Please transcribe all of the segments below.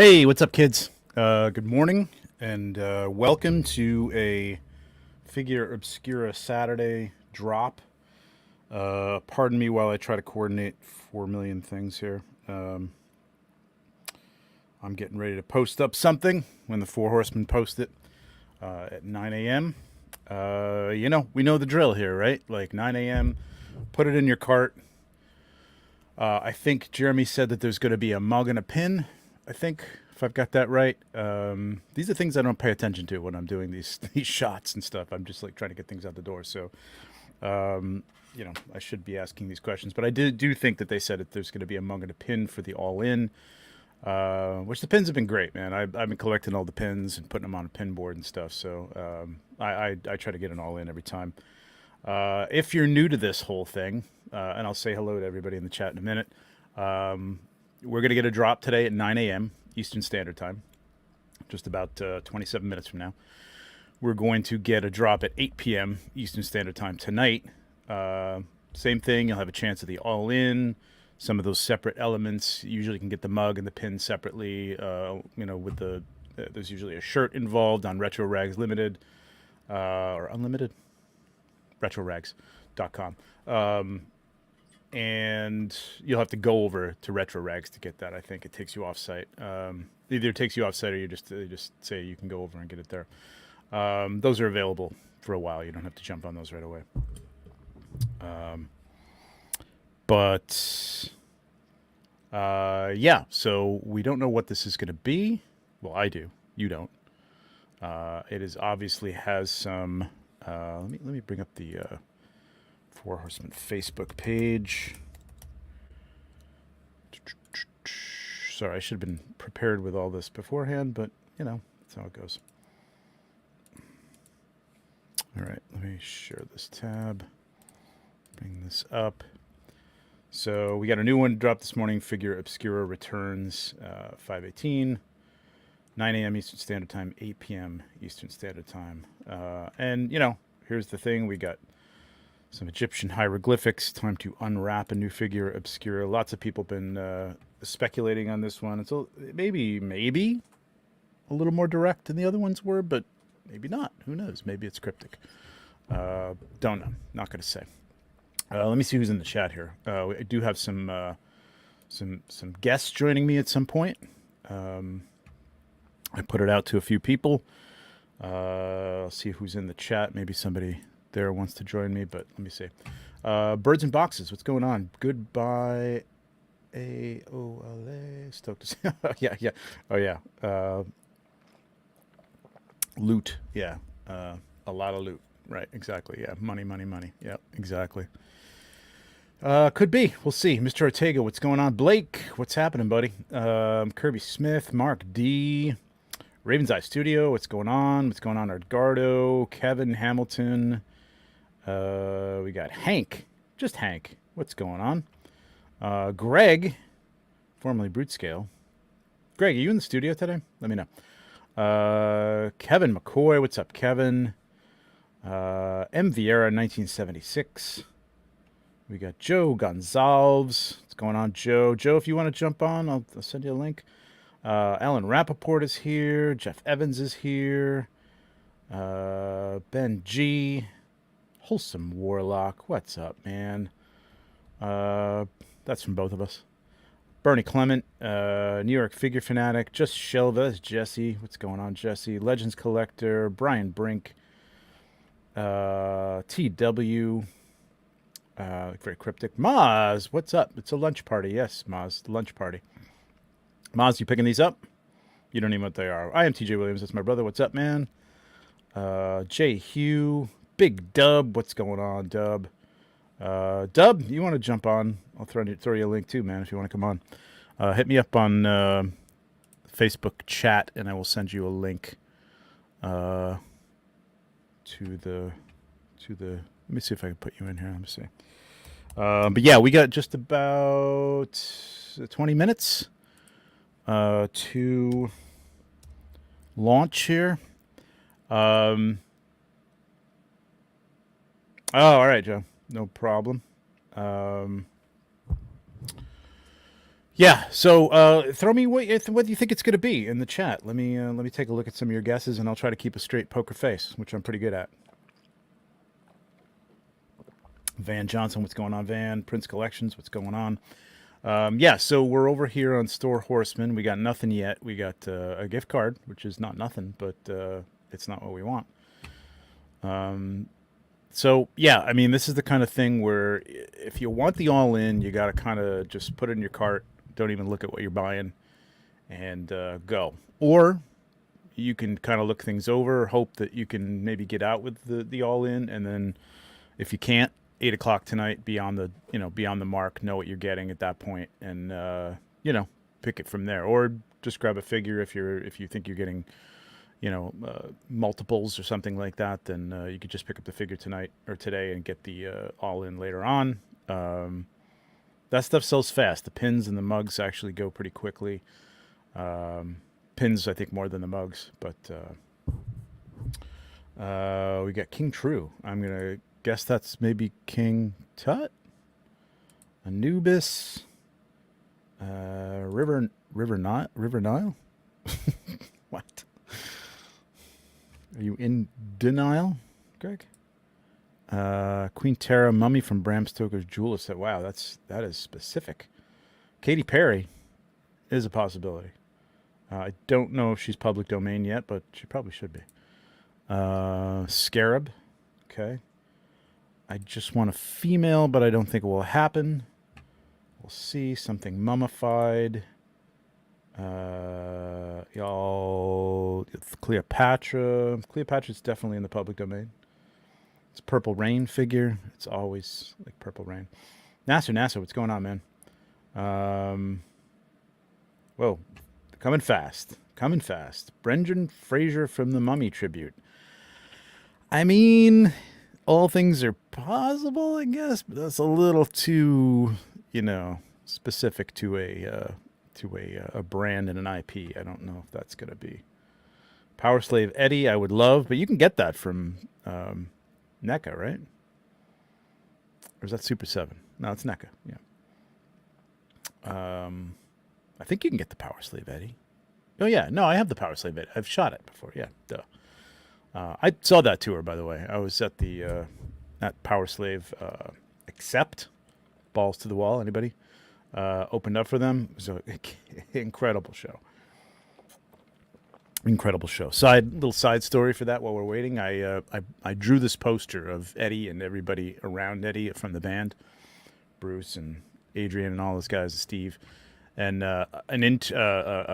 Hey, what's up, kids? Good morning, and welcome to a Figure Obscura Saturday drop. Pardon me while I try to coordinate 4 million things here. I'm getting ready to post up something when the Four Horsemen post it at 9 a.m. We know the drill here, right? Like 9 a.m., put it in your cart. I think Jeremy said that there's going to be a mug and a pin. I think, if I've got that right. These are things I don't pay attention to when I'm doing these these shots and stuff. I'm just like trying to get things out the door. So, I should be asking these questions. But I do think that they said that there's going to be a mug and a pin for the all in, which the pins have been great, man. I've been collecting all the pins and putting them on a pin board and stuff. So I try to get an all in every time. If you're new to this whole thing, and I'll say hello to everybody in the chat in a minute, we're going to get a drop today at 9 a.m. Eastern Standard Time, just about 27 minutes from now. We're going to get a drop at 8 p.m. Eastern Standard Time tonight. Same thing, you'll have a chance at the all-in, some of those separate elements. You usually can get the mug and the pin separately, with there's usually a shirt involved on Retro Rags Limited, or Unlimited, retrorags.com. And you'll have to go over to Retro Rags to get that. I think it takes you off site. Either it takes you off site or they just say you can go over and get it there. Those are available for a while. You don't have to jump on those right away. So we don't know what this is going to be. Well, I do. You don't. It is obviously has some. Let me bring up the Four Horsemen Facebook page. Sorry, I should have been prepared with all this beforehand, but that's how it goes. All right, let me share this tab. Bring this up. So we got a new one dropped this morning. Figure Obscura returns 5:18, 9 a.m. Eastern Standard Time, 8 p.m. Eastern Standard Time. And here's the thing: we got some Egyptian hieroglyphics. Time to unwrap a new Figure Obscura. Lots of people been speculating on this one. It's maybe a little more direct than the other ones were, but maybe not. Who knows? Maybe it's cryptic. Don't know. Not going to say. Let me see who's in the chat here. I do have some guests joining me at some point. I put it out to a few people. I'll see who's in the chat. Maybe somebody there wants to join me, but let me see. Birds and Boxes, what's going on? Goodbye. AOLA. Stoked to see. Yeah. Oh, yeah. Loot. Yeah. A lot of loot. Right. Exactly. Yeah. Money. Yeah. Exactly. Could be. We'll see. Mr. Ortega, what's going on? Blake, what's happening, buddy? Kirby Smith, Mark D, Raven's Eye Studio, what's going on? What's going on, Edgardo, Kevin Hamilton. We got Hank, just Hank. What's going on? Greg, formerly Brute Scale. Greg, are you in the studio today? Let me know. Kevin McCoy, what's up, Kevin? M. Vieira, 1976. We got Joe Gonzalez. What's going on, Joe? Joe, if you want to jump on, I'll send you a link. Alan Rappaport is here. Jeff Evans is here. Ben G. Wholesome Warlock. What's up, man? That's from both of us. Bernie Clement. New York Figure Fanatic. Just Shelva. That's Jesse. What's going on, Jesse? Legends Collector. Brian Brink. TW. Very cryptic. Maz, what's up? It's a lunch party. Yes, Maz, lunch party. Maz, you picking these up? You don't even know what they are. I am TJ Williams. That's my brother. What's up, man? Jay Hugh. Big Dub. What's going on, Dub? Dub, you want to jump on? I'll throw you a link too, man, if you want to come on. Hit me up on Facebook chat, and I will send you a link to the. Let me see if I can put you in here. Let me see. But yeah, we got just about 20 minutes to launch here. Oh, all right, Joe. No problem. Yeah. So throw me what you think it's going to be in the chat. Let me take a look at some of your guesses, and I'll try to keep a straight poker face, which I'm pretty good at. Van Johnson, what's going on, Van? Prince Collections, what's going on? Yeah, so we're over here on Store Horseman. We got nothing yet. We got a gift card, which is not nothing, but it's not what we want. So yeah, I mean, this is the kind of thing where if you want the all in, you got to kind of just put it in your cart. Don't even look at what you're buying and go. Or you can kind of look things over, hope that you can maybe get out with the all in, and then if you can't, 8 o'clock tonight, be on the be on the mark, know what you're getting at that point, and you know pick it from there. Or just grab a figure if you think you're getting multiples or something like that, then you could just pick up the figure tonight or today and get the all in later on. That stuff sells fast. The pins and the mugs actually go pretty quickly. Pins, I think, more than the mugs, but we got King True. I'm gonna guess that's maybe King Tut, Anubis, River Nile. What? Are you in denial, Greg? Queen Tara, Mummy from Bram Stoker's Jewel set. Wow, that is specific. Katy Perry is a possibility. I don't know if she's public domain yet, but she probably should be. Scarab. Okay. I just want a female, but I don't think it will happen. We'll see. Something mummified. Y'all, Cleopatra. Cleopatra's definitely in the public domain. It's Purple Rain figure. It's always like Purple Rain. NASA, what's going on, man? Whoa, coming fast. Brendan Fraser from the Mummy tribute. I mean, all things are possible, I guess, but that's a little too, specific to a brand and an IP. I don't know if that's gonna be Power Slave Eddie. I would love, but you can get that from NECA, right? Or is that Super 7? No, it's NECA. Yeah. I think you can get the Power Slave Eddie. Oh yeah, no, I have the Power Slave Eddie. I've shot it before. Yeah, duh. I saw that tour, by the way. I was at the at Power Slave Accept, Balls to the Wall. Anybody? Opened up for them. It was an incredible show. Incredible show. Little side story for that while we're waiting. I drew this poster of Eddie and everybody around Eddie from the band, Bruce and Adrian and all those guys, and Steve, and a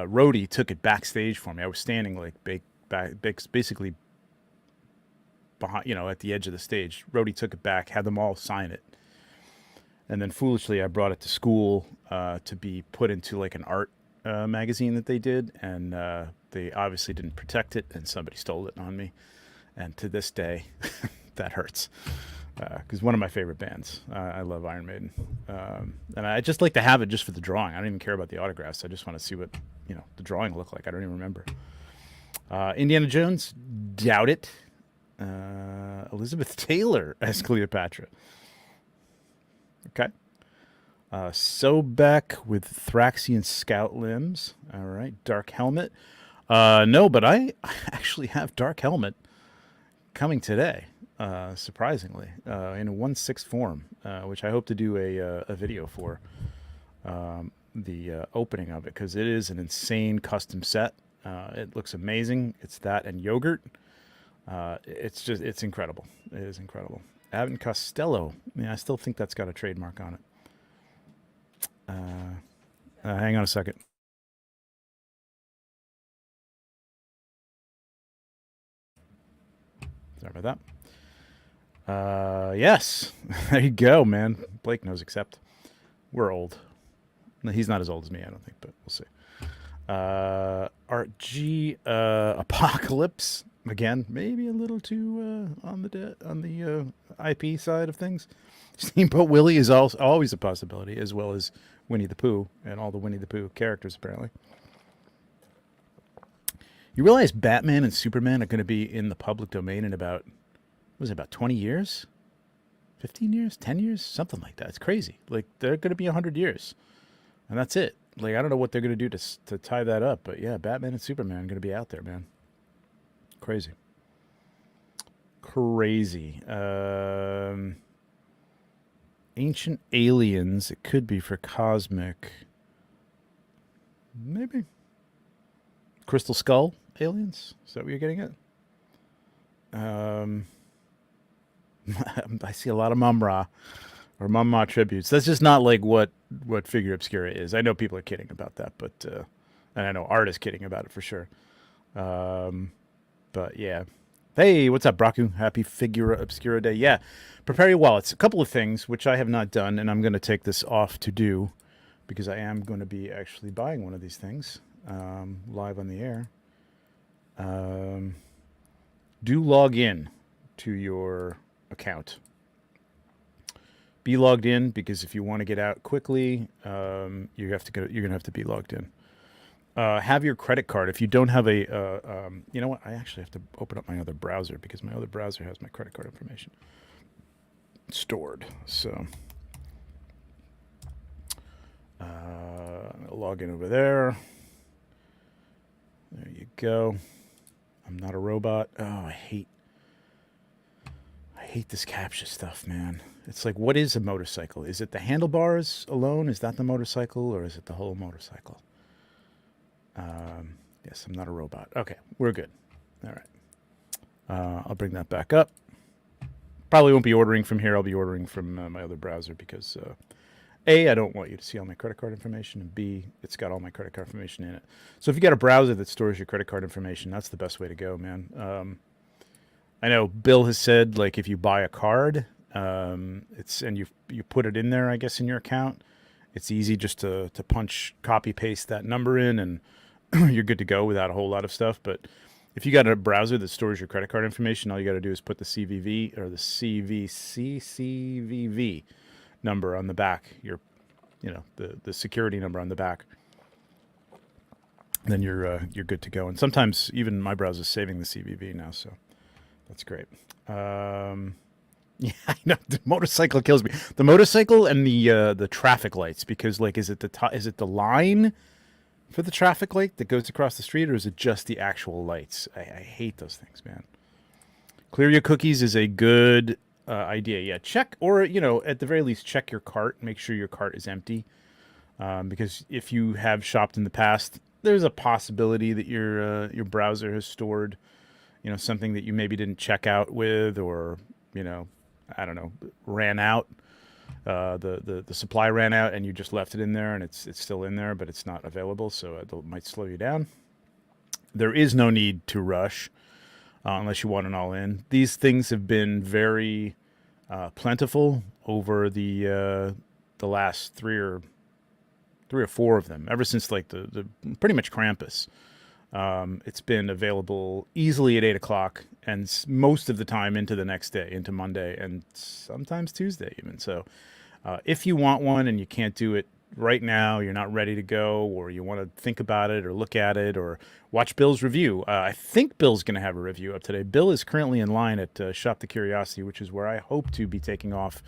roadie took it backstage for me. I was standing like basically behind, at the edge of the stage. Roadie took it back, had them all sign it, and then foolishly I brought it to school to be put into like an art magazine that they did, and they obviously didn't protect it, and somebody stole it on me. And to this day, that hurts because one of my favorite bands. I love Iron Maiden, and I just like to have it just for the drawing. I don't even care about the autographs. I just want to see what the drawing looked like. I don't even remember. Indiana Jones, doubt it. Elizabeth Taylor as Cleopatra. Okay. Sobek with Thraxian scout limbs. All right. Dark Helmet. No, but I actually have Dark Helmet coming today, surprisingly, in a 1/6 form, which I hope to do a video for the opening of it, because it is an insane custom set. It looks amazing. It's that and yogurt. It's incredible. It is incredible. Abbott Costello. Yeah, I still think that's got a trademark on it. Hang on a second. Sorry about that. Yes. There you go, man. Blake knows Accept. We're old. He's not as old as me, I don't think, but we'll see. Art G. Apocalypse. Again, maybe a little too on the IP side of things. Steamboat Willie is always a possibility, as well as Winnie the Pooh and all the Winnie the Pooh characters, apparently. You realize Batman and Superman are going to be in the public domain in about 20 years? 15 years? 10 years? Something like that. It's crazy. Like, they're going to be 100 years. And that's it. like I don't know what they're gonna do to tie that up, but yeah, Batman and Superman are gonna be out there, man. Crazy, crazy. Ancient Aliens. It could be for Cosmic. Maybe. Crystal Skull aliens. Is that what you're getting at? I see a lot of Mum-Ra or Mum-Ma tributes. That's just not like what Figure Obscura is. I know people are kidding about that, but and I know Art is kidding about it for sure. But yeah. Hey, what's up, Braku? Happy Figura Obscura Day. Yeah, prepare your wallets. A couple of things which I have not done, and I'm going to take this off to do because I am going to be actually buying one of these things live on the air. Do log in to your account. Be logged in because if you want to get out quickly, you have to go. You're gonna have to be logged in. Have your credit card. If you don't have a, you know what? I actually have to open up my other browser because my other browser has my credit card information stored. So I'll log in over there. There you go. I'm not a robot. Oh, I hate this CAPTCHA stuff, man. It's like, what is a motorcycle? Is it the handlebars alone? Is that the motorcycle, or is it the whole motorcycle? Yes, I'm not a robot. Okay, we're good. All right. I'll bring that back up. Probably won't be ordering from here. I'll be ordering from my other browser because, A, I don't want you to see all my credit card information, and B, it's got all my credit card information in it. So if you got a browser that stores your credit card information, that's the best way to go, man. I know Bill has said, like, if you buy a card, it's and you put it in there, I guess, in your account, it's easy just to punch, copy, paste that number in, and you're good to go without a whole lot of stuff. But if you got a browser that stores your credit card information, all you got to do is put the CVV or the CVV number on the back, the security number on the back. Then you're good to go. And sometimes even my browser's saving the CVV now, so that's great. Yeah, I know the motorcycle kills me. The motorcycle and the traffic lights, because like, is it the line for the traffic light that goes across the street, or is it just the actual lights? I hate those things, man. Clear your cookies is a good idea. Yeah, check, or at the very least, check your cart. Make sure your cart is empty, because if you have shopped in the past, there's a possibility that your browser has stored, something that you maybe didn't check out with, or I don't know, ran out. The supply ran out, and you just left it in there, and it's still in there, but it's not available, so it might slow you down. There is no need to rush unless you want an all-in. These things have been very plentiful over the last three or four of them, ever since like the pretty much Krampus. It's been available easily at 8 o'clock, and most of the time into the next day, into Monday, and sometimes Tuesday even. So if you want one and you can't do it right now, you're not ready to go, or you want to think about it or look at it or watch Bill's review. I think Bill's going to have a review up today. Bill is currently in line at Shop the Curiosity, which is where I hope to be taking off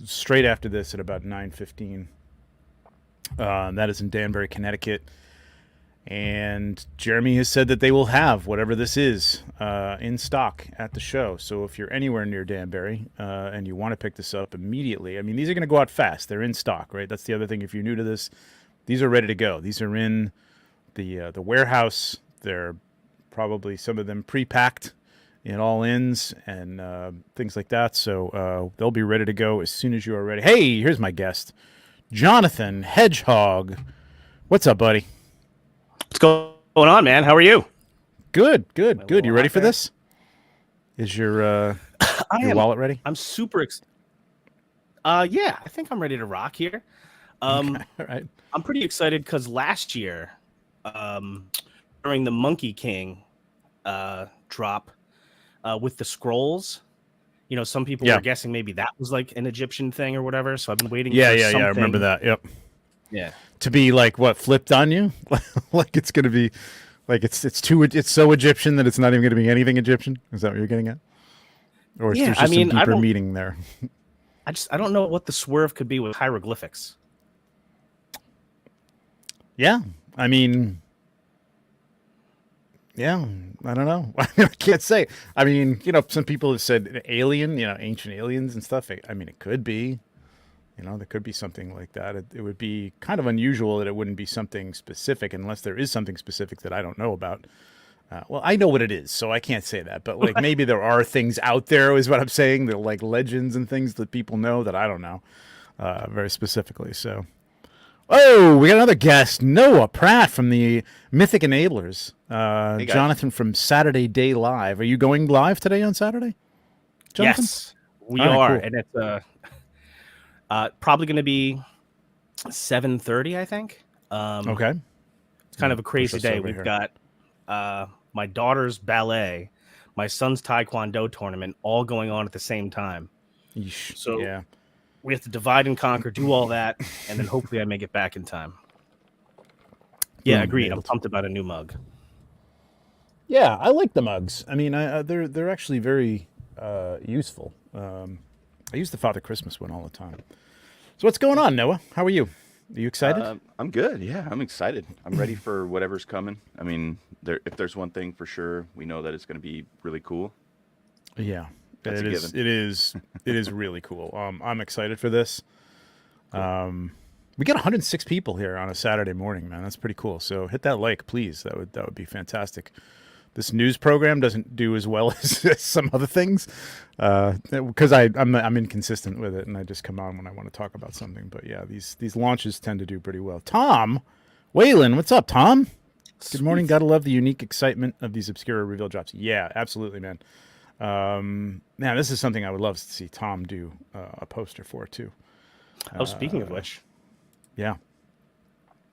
straight after this at about 9:15. That is in Danbury, Connecticut. And Jeremy has said that they will have whatever this is in stock at the show. So if you're anywhere near Danbury and you want to pick this up immediately, I mean, these are going to go out fast. They're in stock, right? That's the other thing. If you're new to this, these are ready to go. These are in the warehouse. They're probably some of them pre-packed in all ins and things like that. So they'll be ready to go as soon as you are ready. Hey, here's my guest, Jonathan Hedgehog. What's up, buddy? What's going on, man? How are you? Good. You ready for this? Is your wallet ready? I'm super yeah, I think I'm ready to rock here. Okay, all right. I'm pretty excited because last year, during the Monkey King drop with the scrolls, some people were guessing maybe that was like an Egyptian thing or whatever. So I've been waiting. Yeah. I remember that. Yep. Yeah. To be like what, flipped on you? Like it's gonna be like it's so Egyptian that it's not even gonna be anything Egyptian? Is that what you're getting at? Or is there just some deeper meaning there? I don't know what the swerve could be with hieroglyphics. Yeah, I mean, yeah, I don't know. I can't say. I mean, some people have said alien, ancient aliens and stuff. I mean, it could be. There could be something like that. It would be kind of unusual that it wouldn't be something specific, unless there is something specific that I don't know about. Well, I know what it is, so I can't say that. But like maybe there are things out there, is what I'm saying. That like legends and things that people know that I don't know very specifically. So, oh, we got another guest, Noah Pratt from the Mythic Enablers. Hey, guys. Jonathan from Saturday Day Live. Are you going live today on Saturday, Jonathan? Yes, we All right, are, cool. and it's probably going to be 7:30, I think. Okay. It's kind of a crazy us day. over We've here. got my daughter's ballet, my son's taekwondo tournament, all going on at the same time. Yeesh. So yeah. we have to divide and conquer, do all that, and then hopefully I make it back in time. Yeah, Boom, agreed. I'm enabled. pumped about a new mug. Yeah, I like the mugs. I mean, they're actually very useful. I use the Father Christmas one all the time. So what's going on, Noah? How are you? Are you excited? I'm good. Yeah, I'm excited. I'm ready for whatever's coming. I mean, if there's one thing for sure, we know that it's going to be really cool. Yeah, That's a given. It is really cool. I'm excited for this. We got 106 people here on a Saturday morning, man. That's pretty cool. So hit that like, please. That would be fantastic. This news program doesn't do as well as some other things because I'm inconsistent with it, and I just come on when I want to talk about something. But yeah, these launches tend to do pretty well. Tom Whalen, what's up, Tom? Good morning. Gotta love the unique excitement of these Obscura reveal drops. Yeah, absolutely, man. Now this is something I would love to see Tom do a poster for too. Oh, speaking of which, Yeah.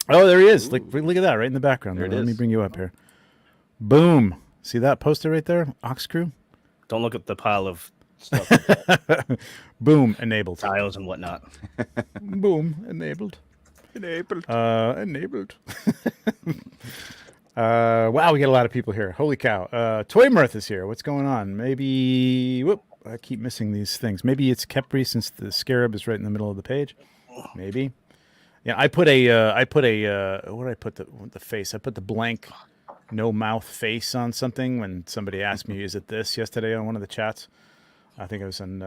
Oh, there he is. Look at that right in the background. There it Let me is. bring you up here. Boom. See that poster right there? Ox Crew? don't look at the pile of stuff, Boom. Enabled. tiles and whatnot. Boom. Enabled. Enabled. Enabled. Wow, we got a lot of people here. Holy cow. Toy Mirth is here. What's going on? Maybe... Whoop. I keep missing these things. Maybe it's Kepri since the scarab is right in the middle of the page. Maybe. Yeah, I put a what did I put the face? I put the blank no mouth face on something when somebody asked me, is it this, yesterday on one of the chats. I think it was in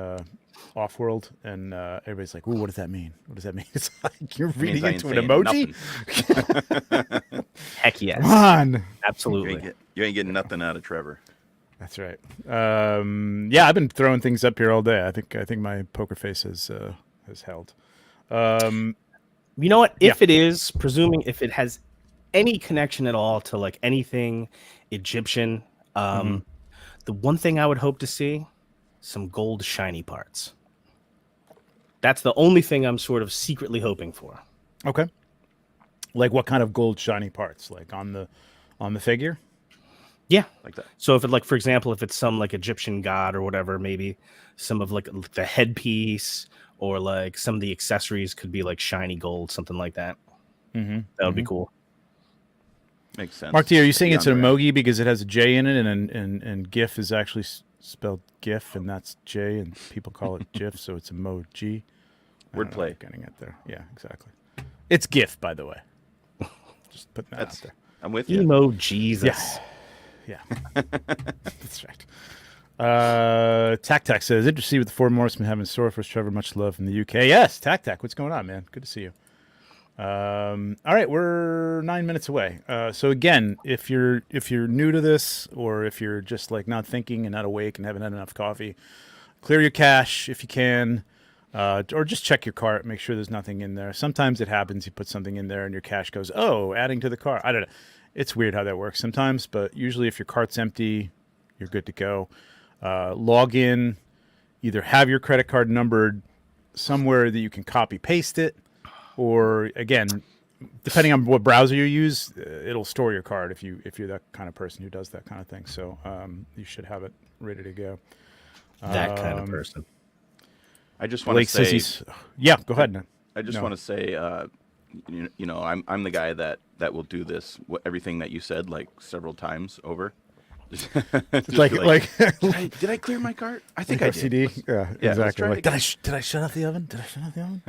Offworld, and everybody's like, ooh, what does that mean? What does that mean? It's like you're reading I ain't into an saying emoji? nothing. Heck yes, Come on. You absolutely. ain't getting nothing out of Trevor. That's right. Yeah, I've been throwing things up here all day. I think my poker face has held. You know what? If Yeah. it is, presuming if it has any connection at all to like anything Egyptian, the one thing I would hope to see, some gold shiny parts. That's the only thing I'm sort of secretly hoping for. Okay. Like what kind of gold shiny parts? Like on the figure? Yeah. Like that. So if it like, for example, if it's some like Egyptian god or whatever, maybe some of like the headpiece or like some of the accessories could be like shiny gold, something like that. Mm-hmm. That would be cool. Makes sense. Mark T, are you saying it's an Beyond emoji because it has a J in it, and GIF is actually spelled GIF, and that's J, and people call it GIF, so it's emoji. I don't know if Wordplay. you're getting it there. Yeah, exactly. It's GIF, by the way. Just putting that out That's. there. I'm with you. Emo Jesus. Yeah, that's right. Tac says, interested to see what the Four Morrismen have in store for us, Trevor. Much love from the UK. Yes, Tac, what's going on, man? Good to see you. All right, we're 9 minutes away. So again, if you're new to this, or if you're just like not thinking and not awake and haven't had enough coffee, clear your cache if you can, or just check your cart, make sure there's nothing in there. Sometimes it happens, you put something in there and your cache goes, oh, adding to the cart. I don't know. It's weird how that works sometimes, but usually if your cart's empty, you're good to go. Log in, either have your credit card numbered somewhere that you can copy paste it, or again, depending on what browser you use, it'll store your card if you're that kind of person who does that kind of thing. So you should have it ready to go. That kind of person. I just want Blake to says say. he's. Yeah, go ahead. I just No. want to say, you know, I'm the guy that will do this. Everything that you said, like several times over. Just Like be did I clear my cart? I think I did. OCD. Yeah, Yeah, let's exactly. try it Like, again. did I shut off the oven? Did I shut off the oven?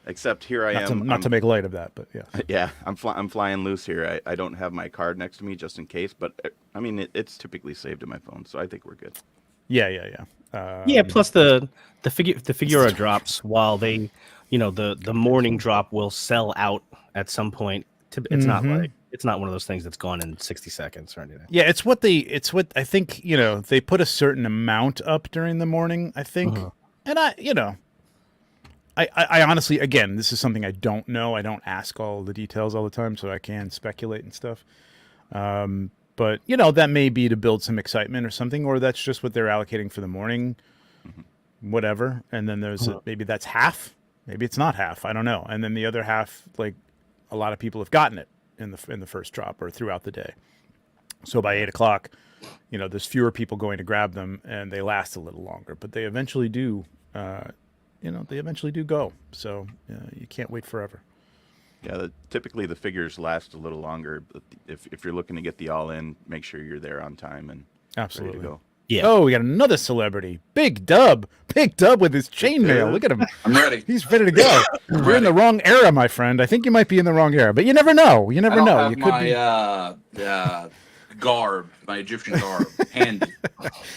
Except here I Not to, am. not to make light of that, but yeah. Yeah, I'm flying loose here. I don't have my card next to me just in case, but I mean it's typically saved in my phone, so I think we're good. Yeah. Yeah. Plus the Figura drops while they, the morning drop will sell out at some point. It's not like it's not one of those things that's gone in 60 seconds or anything. Yeah, it's what I think, they put a certain amount up during the morning, I think. And I honestly, again, this is something I don't know. I don't ask all the details all the time, so I can speculate and stuff. But that may be to build some excitement or something, or that's just what they're allocating for the morning, whatever. And then there's maybe that's half, maybe it's not half. I don't know. And then the other half, like a lot of people have gotten it in the first drop or throughout the day. So by 8 o'clock, there's fewer people going to grab them, and they last a little longer. But they eventually do. They eventually do go. So you can't wait forever. Yeah, typically the figures last a little longer. But if you're looking to get the all-in, make sure you're there on time and absolutely ready to go. Yeah. Oh, we got another celebrity, Big Dub with his chainmail. Look at him. I'm ready. He's ready to go. You're in the wrong era, my friend. I think you might be in the wrong era, but you never know. You never know. Have You could be. Garb, my Egyptian garb, handy.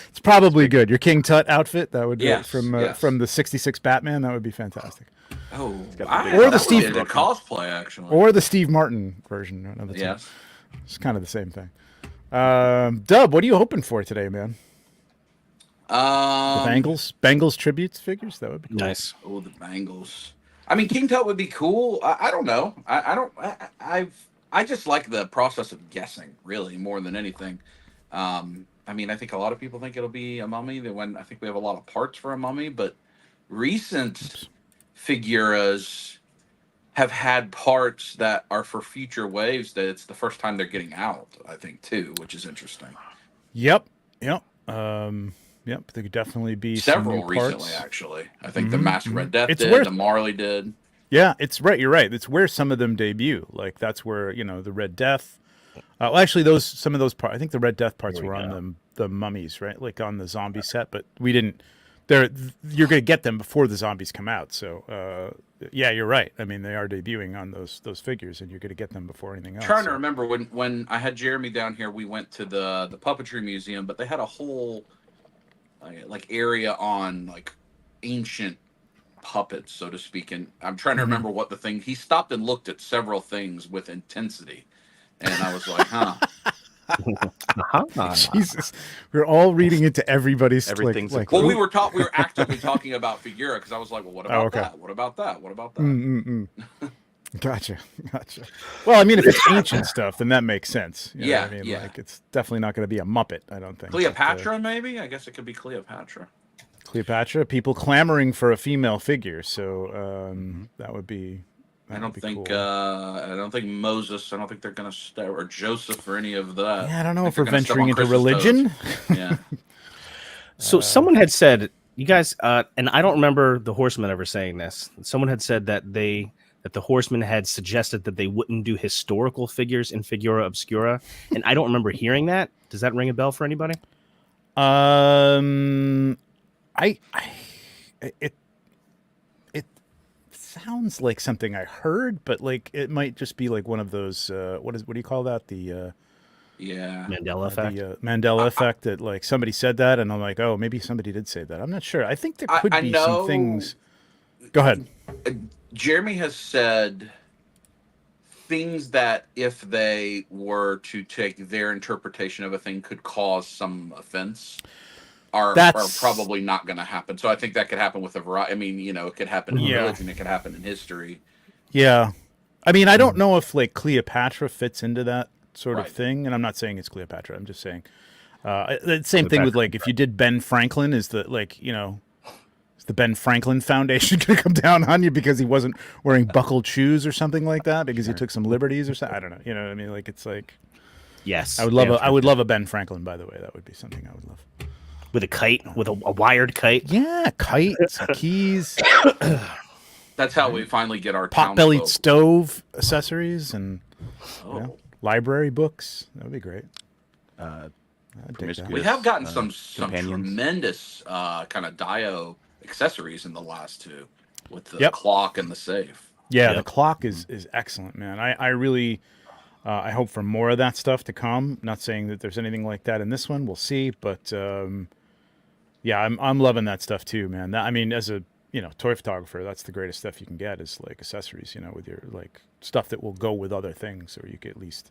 It's probably good. Your King Tut outfit that would be Yes, from the '66 Batman. That would be fantastic. Oh, Or the Steve did a cosplay actually. Or the Steve Martin version. Yes. It's kind of the same thing. Dub, what are you hoping for today, man? The Bengals tributes figures. That would be cool. Nice. Oh, the Bengals. I mean, King Tut would be cool. I don't know. I just like the process of guessing, really, more than anything. I mean, I think a lot of people think it'll be a mummy. I think we have a lot of parts for a mummy, but recent Figuras have had parts that are for future waves that it's the first time they're getting out, I think, too, which is interesting. Yep. There could definitely be several some new parts. Recently, actually. I think the Masked Red Death the Marley did. Yeah, it's right. You're right. It's where some of them debut. Like that's where the Red Death. Well, actually, some of those parts. I think the Red Death parts were on the mummies, right? Like on the zombie set, but we didn't. You're going to get them before the zombies come out. So yeah, you're right. I mean, they are debuting on those figures, and you're going to get them before anything else. I'm trying to remember when I had Jeremy down here, we went to the puppetry museum, but they had a whole like area on like ancient puppets, so to speak, and I'm trying to remember what the thing. He stopped and looked at several things with intensity, and I was like, huh. Jesus, we're all reading into everybody's Everything's well, we were actively talking about Figura because I was like, well, what about that? What about that? What about that? Gotcha. Well, I mean, if it's ancient stuff, then that makes sense. You know Yeah, what I mean? yeah. Like, it's definitely not going to be a Muppet, I don't think. Cleopatra, maybe? I guess it could be Cleopatra. Cleopatra, people clamoring for a female figure, so that would be. I don't think cool. I don't think Moses. I don't think they're gonna or Joseph or any of that. Yeah, I don't know if we're venturing into religion. Yeah. So someone had said, you guys, and I don't remember the Horsemen ever saying this. Someone had said that the Horsemen had suggested that they wouldn't do historical figures in Figura Obscura, and I don't remember hearing that. Does that ring a bell for anybody? It sounds like something I heard, but like it might just be like one of those. What do you call that? The Mandela effect. The Mandela effect that like somebody said that, and I'm like, oh, maybe somebody did say that. I'm not sure. I think there could be some things. Go ahead. Jeremy has said things that if they were to take their interpretation of a thing could cause some offense are probably not going to happen. So I think that could happen with a variety. I mean, it could happen in religion. It could happen in history. Yeah. I mean, I don't know if like Cleopatra fits into that sort of thing. And I'm not saying it's Cleopatra. I'm just saying the same thing with like if you did Ben Franklin is the like, is the Ben Franklin Foundation going to come down on you because he wasn't wearing buckled shoes or something like that because he took some liberties or something? I don't know. You know what I mean? Like it's like, yes, I would love a Ben Franklin, by the way. That would be something I would love. With a kite, with a wired kite. Yeah, kite, some keys. That's how we finally get our pot-bellied stove accessories and library books. That would be great. We have gotten some companions. tremendous kind of Dio accessories in the last two. with the Yep. clock and the safe. Yeah, Yep. the clock is excellent, man. I really I hope for more of that stuff to come. Not saying that there's anything like that in this one. We'll see, but yeah, I'm loving that stuff too, man. That, I mean, as a toy photographer, that's the greatest stuff you can get is like accessories, with your like stuff that will go with other things, or you can at least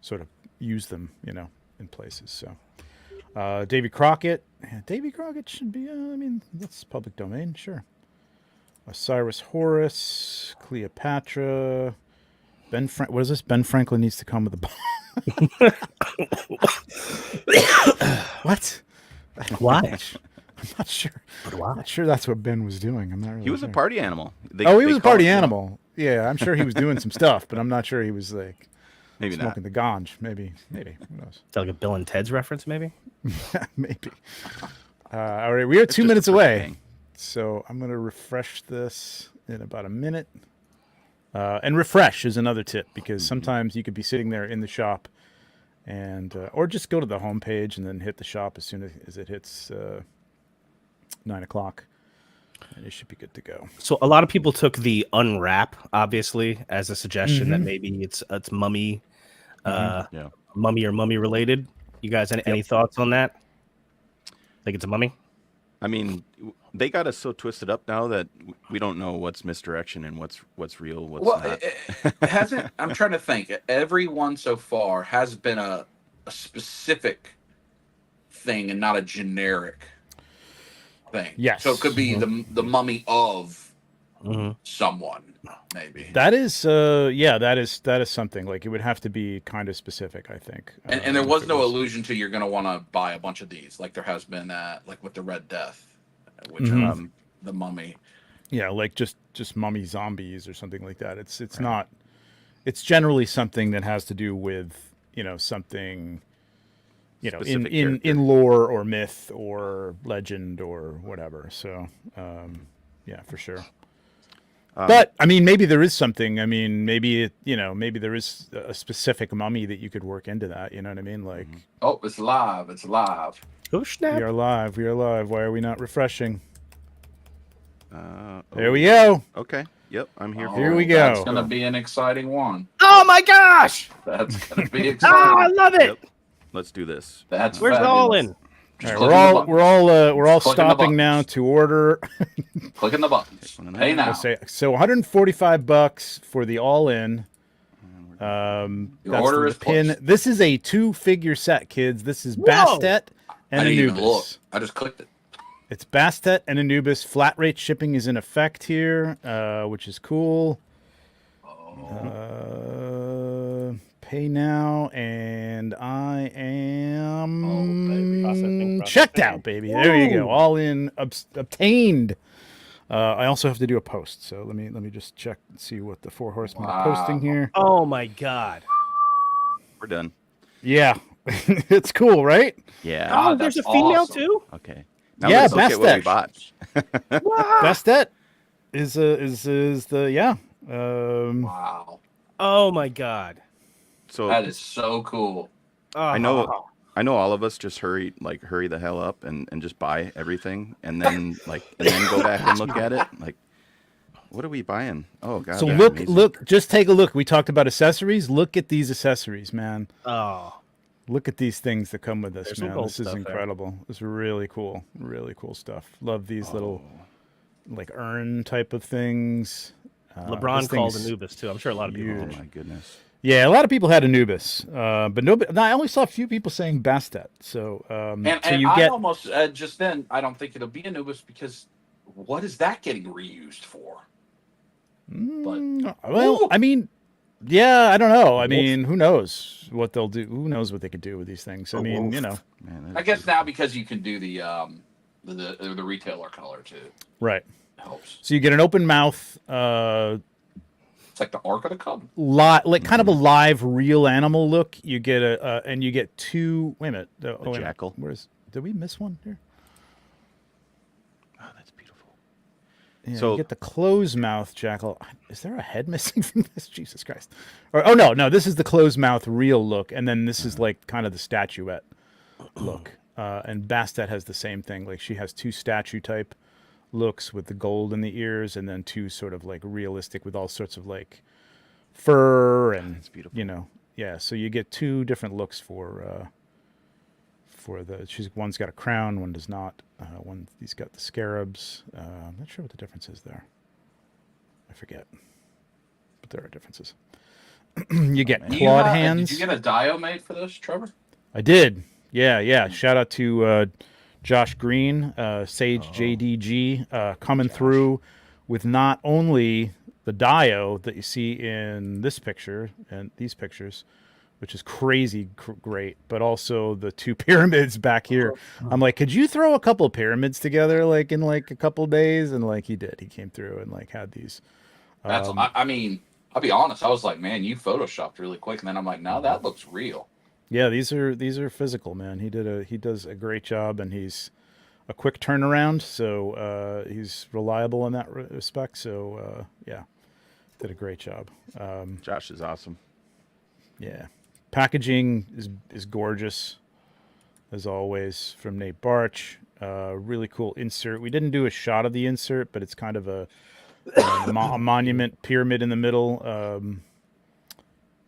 sort of use them, in places. So, Davy Crockett. Yeah, Davy Crockett should be. I mean, that's public domain, sure. Osiris Horus, Cleopatra, what is this? Ben Franklin needs to come with a bomb. What? Why? I'm not sure. But I'm why? not sure that's what Ben was doing. I'm not really He was a sure. party animal. He They was a call party it, animal. Yeah, I'm sure he was doing some stuff, but I'm not sure he was like Maybe not. smoking the ganj. Maybe. Who knows? Is that like a Bill and Ted's reference, maybe? Maybe. All right, we are It's 2 just a minutes perfect away. hang. So I'm going to refresh this in about a minute. And refresh is another tip because sometimes you could be sitting there in the shop and or just go to the home page and then hit the shop as soon as it hits 9 o'clock. And it should be good to go. So a lot of people took the unwrap, obviously, as a suggestion that maybe it's mummy, Yeah. mummy or mummy related. You guys, any thoughts on that? Think it's a mummy? I mean, they got us so twisted up now that we don't know what's misdirection and what's real, what's Well, not. it hasn't. I'm trying to think. Every one so far has been a specific thing and not a generic thing. Yes. So it could be the mummy of Mm-hmm. someone, maybe. That is that is something. Like it would have to be kind of specific, I think. And there if was it no allusion to you're going to want to buy a bunch of these, like there has been like with the Red Death, which the mummy. Yeah, like just mummy zombies or something like that. It's not. It's generally something that has to do with something, Specific in lore or myth or legend or whatever. So yeah, for sure. But I mean, maybe there is something. I mean, maybe maybe there is a specific mummy that you could work into that. You know what I mean? Like, Oh, it's live! It's live! Oh we snap! are live. We are live. Why are we not refreshing? Oh, There we go. Okay. Yep. I'm here. Oh, Here we That's go. going to be an exciting one. Oh my gosh! That's going to be Oh, exciting. I love it. Yep. Let's do this. That's Where's the fabulous. all in? Just All right, clicking we're all Clicking the stopping now buttons. to order. Clicking the buttons. One and a Hey half. now. Let's say so $145 for the all in. Your That's order the is pin. placed. This is a 2-figure set, kids. This is Whoa! Bastet I and didn't even look. Anubis. I just clicked it. It's Bastet and Anubis. Flat rate shipping is in effect here, which is cool. Pay now, and I am Processing. checked out, baby. There you go. All in obtained. I also have to do a post, so let me just check and see what the Four Horsemen are posting here. Oh my god! We're done. Yeah, it's cool, right? Yeah. Ah, Oh, there's a that's female awesome. too. Okay. Now Yeah, let's look at what we Bastet. bought. Wow. Bastet is the yeah. Wow. Oh my god! So That is so cool. Oh. I know all of us just hurry the hell up and just buy everything and then go back and look at it. Like, what are we buying? Oh god. So they're look, amazing. just take a look. We talked about accessories. Look at these accessories, man. Oh. Look at these things that come with this, There's some man. gold This is stuff there. incredible. This is really cool stuff. Love these little like urn type of things. LeBron this called thing's Anubis too. I'm sure a lot of people. Oh huge. my goodness. Yeah, a lot of people had Anubis, but nobody. No, I only saw a few people saying Bastet. So, And so you I get almost just then I don't think it'll be Anubis because what is that getting reused for? well, Ooh. I mean, yeah, I don't know. I mean, who knows what they'll do? Who knows what they could do with these things? I mean, Man, I that's guess now because you can do the retailer color too. right. Helps. So you get an open mouth, It's like the Ark of the Covenant. like kind of a live, real animal look. You get and you get two. Wait a minute. Wait a minute. jackal. Did we miss one here? oh, that's beautiful. Yeah, So- you get the closed mouth jackal. Is there a head missing from this? Jesus Christ! Or oh no, this is the closed mouth real look, and then this is like kind of the statuette look. And Bastet has the same thing. Like she has two statue type looks with the gold in the ears, and then 2 sort of like realistic with all sorts of like fur and It's beautiful. you know, yeah. So you get 2 different looks for the. One's got a crown, one does not. One he's got the scarabs. I'm not sure what the difference is there. I forget, but there are differences. You get man. clawed hands. Did you get a dio made for this, Trevor? I did. Yeah. Shout out to Josh Green, Sage JDG, coming through with not only the dio that you see in this picture and these pictures, which is crazy great, but also the 2 pyramids back here. I'm like, could you throw a couple of pyramids together like in like a couple of days? And like he did. He came through and like had these. That's. I mean, I'll be honest. I was like, man, you photoshopped really quick, and then I'm like, no, that looks real. Yeah, these are physical, man. He does a great job, and he's a quick turnaround, so he's reliable in that respect. So yeah, did a great job. Josh is awesome. Yeah, packaging is gorgeous, as always, from Nate Barch. Really cool insert. We didn't do a shot of the insert, but it's kind of a monument pyramid in the middle.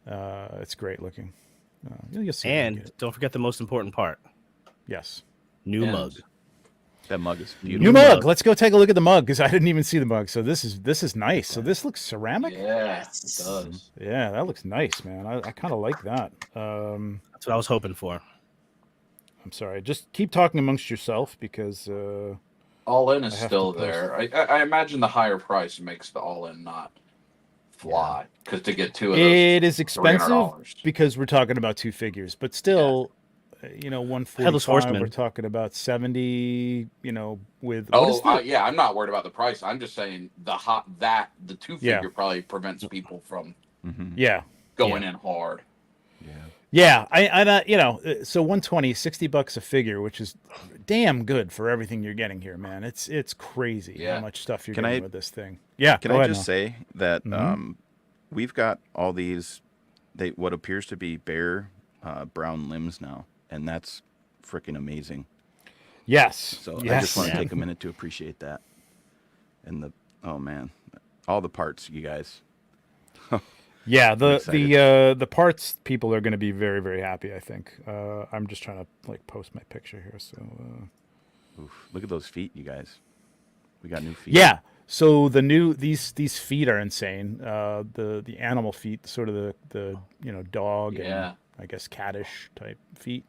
It's great looking. You'll see And don't forget the most important part. yes. New And- mug. That mug is beautiful. New mug. Let's go take a look at the mug because I didn't even see the mug. So this is nice. So this looks ceramic. Yeah, it does. Yeah, that looks nice, man. I kind of like that. That's what I was hoping for. I'm sorry. Just keep talking amongst yourself because All in is I have still to post there. I imagine the higher price makes the all in not fly because to get 2 of those, it is expensive $300. because we're talking about 2 figures, but still, you know, Headless 145. Horseman. We're talking about 70. You know, with what Oh, is the- yeah, I'm not worried about the price. I'm just saying the 2 figure Yeah. probably prevents people from Mm-hmm. yeah. going in hard. Yeah. Yeah, I you know, so 120, $60 a figure, which is damn good for everything you're getting here, man. It's crazy Yeah. how much stuff you're Can getting I- with this thing. Yeah, Can go I ahead just now. say that Mhm. we've got all these, what appears to be bare brown limbs now, and that's freaking amazing. Yes. So yes. I just want to take a minute to appreciate that. And oh man, all the parts, you guys. Yeah, I'm the parts people are going to be very very happy. I think. I'm just trying to like post my picture here. So. Oof, look at those feet, you guys. We got new feet. Yeah. So the new these feet are insane. The animal feet, sort of the you know dog Yeah. and I guess cattish type feet.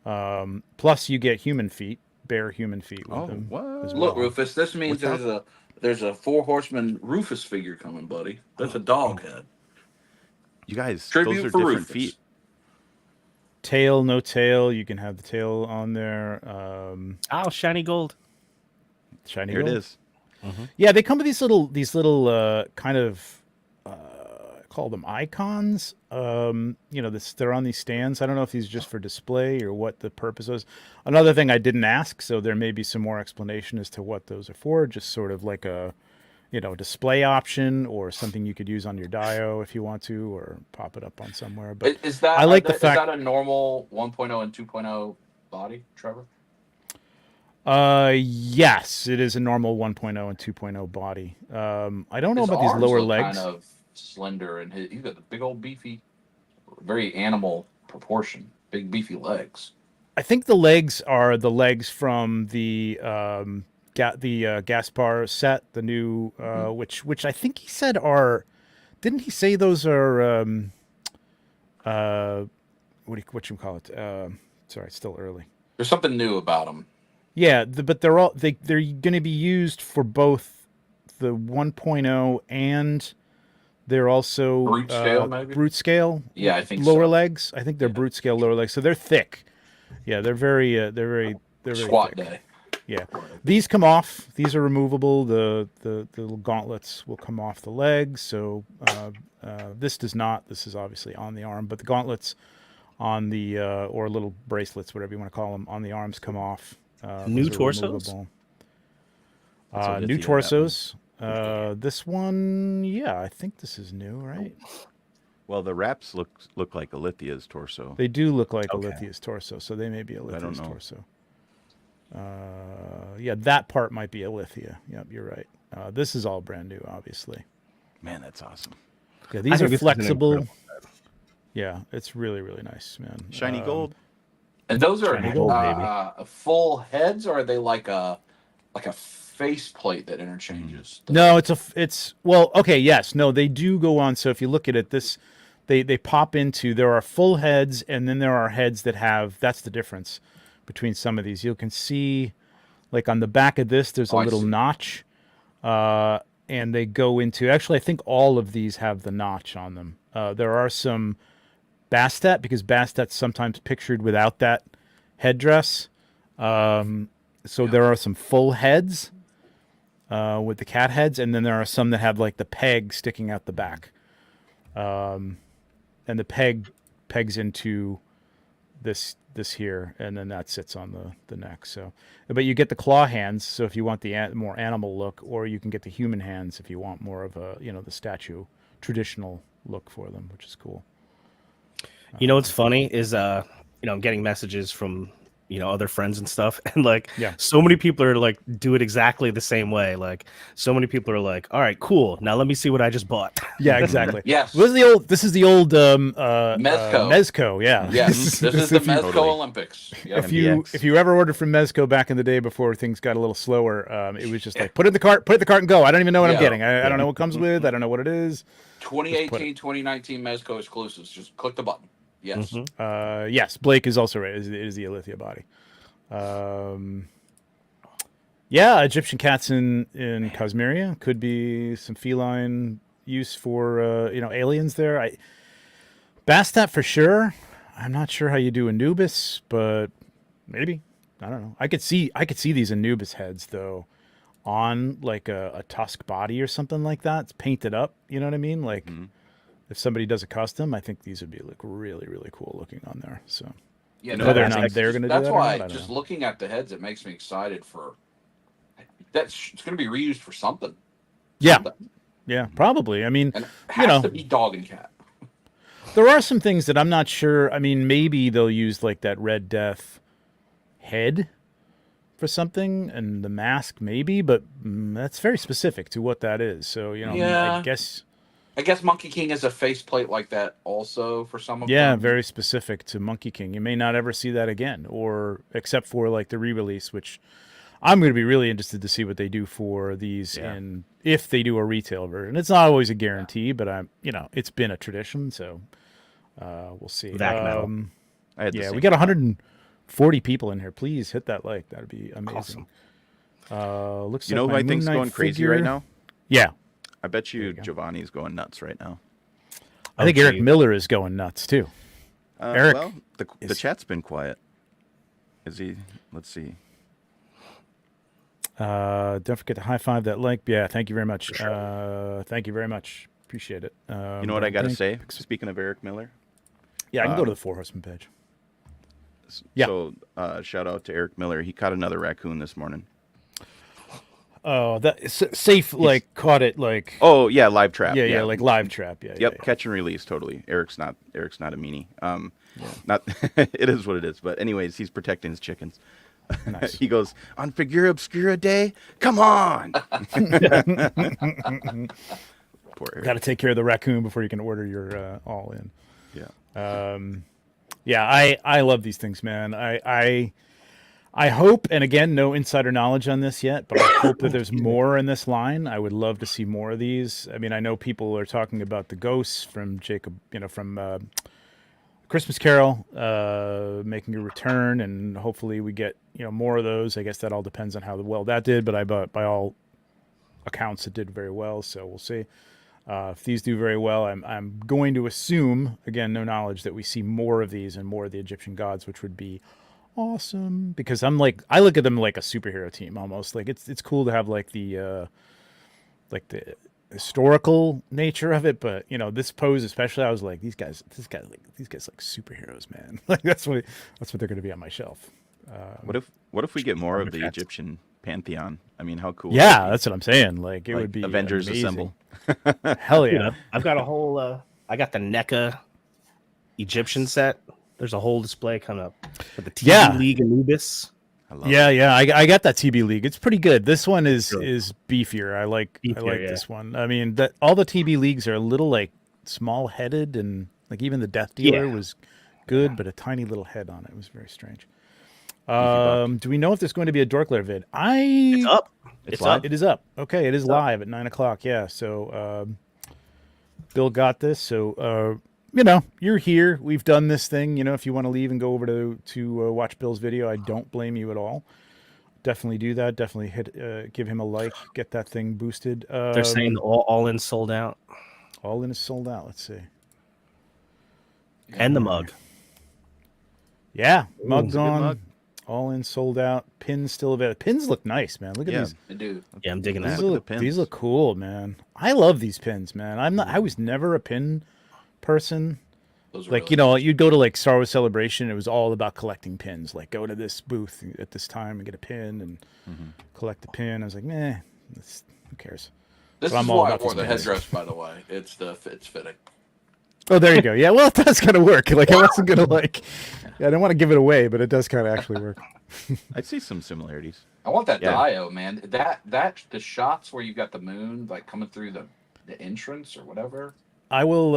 Plus you get human feet, bare human feet with Oh, them. what? as Look, well. Rufus, this means Without- there's a 4 horseman Rufus figure coming, buddy. That's a dog head. You guys, Tribute those are for different Rufus. feet. Tail, no tail. You can have the tail on there. Oh, shiny gold. Shiny Here it gold. is. Yeah, they come with these little kind of call them icons. You know, they're on these stands. I don't know if these are just for display or what the purpose is. Another thing I didn't ask, so there may be some more explanation as to what those are for. Just sort of like a, you know, display option or something you could use on your dio if you want to, or pop it up on somewhere. But Is that I like the is fact- that a normal 1.0 and 2.0 body, Trevor? yes, it is a normal 1.0 and 2.0 body. I don't know His about these arms lower look legs. Kind of slender, and he's got the big old beefy, very animal proportion, big beefy legs. I think the legs are the legs from the Gaspar set, the new which I think he said are. Didn't he say those are what you call it? Sorry, it's still early. There's something new about him. Yeah, but they're going to be used for both the 1.0 and they're also Brute scale, maybe? brute scale. Yeah, I think lower so. legs. I think they're brute scale lower legs. So they're thick. Yeah, they're very Squat thick. day. Yeah, these come off. These are removable. The little gauntlets will come off the legs. So this does not. This is obviously on the arm, but the gauntlets on the or little bracelets, whatever you want to call them, on the arms come off. New Those are torsos? removable. That's Olithia, New that torsos. This one, yeah, I think this is new, right? Well, the wraps look like Olithia's torso. They do look like Okay. Olithia's torso, so they may be don't Olithia's know. torso. Yeah, that part might be Alithia. Yep, you're right. This is all brand new, obviously. Man, that's awesome. Yeah, I these think are this is an flexible. incredible Yeah, it's really, really nice, man. Shiny gold. And those are Shiny gold, baby. full heads, or are they like a faceplate that interchanges? No, it's well, okay, yes, no, they do go on. So if you look at it, they pop into. There are full heads, and then there are heads that have. That's the difference between some of these. You can see, like on the back of this, there's a I little see. notch, and they go into. Actually, I think all of these have the notch on them. There are some Bastet, because Bastet's sometimes pictured without that headdress. So there are some full heads with the cat heads, and then there are some that have like the peg sticking out the back. And the pegs into this here, and then that sits on the neck. So, but you get the claw hands. So if you want the more animal look, or you can get the human hands if you want more of a the statue traditional look for them, which is cool. You know what's funny is I'm getting messages from other friends and stuff, and like so many people are like do it exactly the same way. Like so many people are like, all right, cool, now let me see what I just bought. Yeah, exactly. Yes. This is the old Mezco. Mezco, yeah. Yes, this is the Mezco Totally. Olympics. Yep. If you ever ordered from Mezco back in the day before things got a little slower, it was just like put it in the cart and go. I don't even know what I'm getting. I don't know what comes with. I don't know what it is. 2018, 2019 Mezco exclusives. Just click the button. Yes. Mm-hmm. Yes, Blake is also right. It is the Alithia body. Yeah, Egyptian cats in Cosmeria could be some feline use for aliens there. Bastet for sure. I'm not sure how you do Anubis, but maybe. I don't know. I could see these Anubis heads though on like a tusk body or something like that. It's painted up. You know what I mean? Like if somebody does a custom, I think these would be like really, really cool looking on there. So Yeah, whether or not they're going to do that. That's or why not, I don't just know. looking at the heads, it makes me excited for it's going to be reused for something. Yeah. Something. Yeah, probably. I mean, And it has to be dog and cat. there are some things that I'm not sure. I mean, maybe they'll use like that Red Death head for something, and the mask maybe, but that's very specific to what that is. So Yeah. I guess Monkey King is a faceplate like that also for some of yeah, them. very specific to Monkey King. You may not ever see that again, or except for like the re-release, which I'm going to be really interested to see what they do for these, and if they do a retail version. It's not always a guarantee, but it's been a tradition, so we'll see. Vac metal. We got 140 people in here. Please hit that like. That'd be amazing. Awesome. Looks You know like who my I think's Moon Knight going crazy figure. right now? Yeah, I bet you you go. Giovanni's going nuts right now. I think Eric Miller is going nuts too. Eric Well, the chat's been quiet. Is he? Let's see. Don't forget to high five that like. Yeah, thank you very much. Thank you very much. Appreciate it. You know what I got to say? Speaking of Eric Miller. Yeah, I can go to the Four Horsemen page. Yeah. So shout out to Eric Miller. He caught another raccoon this morning. Oh, that safe like caught it like. Oh yeah, live trap. Yeah, like live trap. Yeah. Yep, yeah. catch and release totally. Eric's not a meanie. Not it is what it is. But anyways, he's protecting his chickens. Nice. He goes on Figura Obscura Day. Come on. Poor Eric. Got to take care of the raccoon before you can order your all in. Yeah. Yeah, I love these things, man. I hope, and again, no insider knowledge on this yet, but I hope that there's more in this line. I would love to see more of these. I mean, I know people are talking about the ghosts from Jacob, from Christmas Carol making a return, and hopefully we get more of those. I guess that all depends on how well that did, but by all accounts, it did very well. So we'll see. If these do very well, I'm going to assume, again, no knowledge, that we see more of these and more of the Egyptian gods, which would be awesome. Because I look at them like a superhero team almost. Like it's cool to have like the historical nature of it, but this pose especially, I was like, these guys like superheroes, man. Like that's what they're going to be on my shelf. What if we get more of the Egyptian pantheon? I mean, how cool? Yeah, that's what I'm saying. Like it would be Avengers amazing. Assemble. Hell yeah. I've got a whole I got the NECA Egyptian set. There's a whole display coming up for the TV League Anubis. I love Yeah, it. yeah, I got that TB League. It's pretty good. This one is Sure. beefier. I like Beefier, yeah. this one. I mean, that all the TB Leagues are a little like small headed, and like even the Death Dealer Yeah. was good, but a tiny little head on it. It was very strange. buck. Do we know if there's going to be a Dork Lair vid? It's up. It's It's live? up. It is up. Okay, it is It's up. live at 9:00. Yeah, so Bill got this. So you know, you're here. We've done this thing. You know, if you want to leave and go over to watch Bill's video, I don't blame you at all. Definitely do that. Definitely give him a like. Get that thing boosted. They're saying all in sold out, all in is sold out. Let's see. and the mug. Yeah, mug it's a good gone. mug. All in sold out. Pins still available. Pins look nice, man. Look at Yeah. these. I do. Yeah, I'm digging These that. Look at the these pins. look cool, man. I love these pins, man. I was never a pin person. Those are Like, really you know, you'd go to like Star Wars Celebration. It was all about collecting pins. Like, go to this booth at this time and get a pin and collect the pin. I was like, meh, who cares? This But is I'm all why I about wore these the pins. headdress, by the way. It's fitting. Oh, there you go. Yeah, well, that's gonna work. Like, I wasn't gonna like. Yeah, I don't want to give it away, but it does kind of actually work. I'd see some similarities. I want that Yeah. Dio, man. That the shots where you got the moon like coming through the entrance or whatever. I will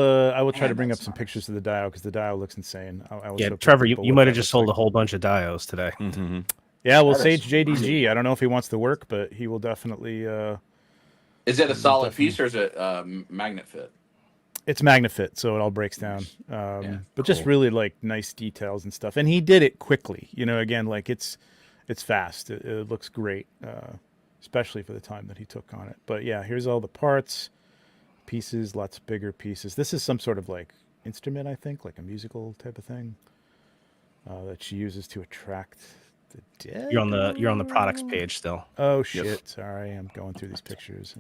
try Man, to bring up that's some nice. pictures of the dial because the dial looks insane. I will Yeah, show Trevor, you people what might that have just looks sold a like. whole bunch of dios today. Mm-hmm. Yeah, well, That is Sage JDG. really- I don't know if he wants to work, but he will definitely. Is it a solid definitely. piece or is it magnet fit? It's Magnafit, so it all breaks down. Yeah, but just cool. really like nice details and stuff. And he did it quickly. You know, again, like it's fast. It looks great, especially for the time that he took on it. But yeah, here's all the parts, pieces, lots of bigger pieces. This is some sort of like instrument, I think, like a musical type of thing that she uses to attract the dead. You're on the products page still. Oh shit! Sorry, I'm going through these pictures.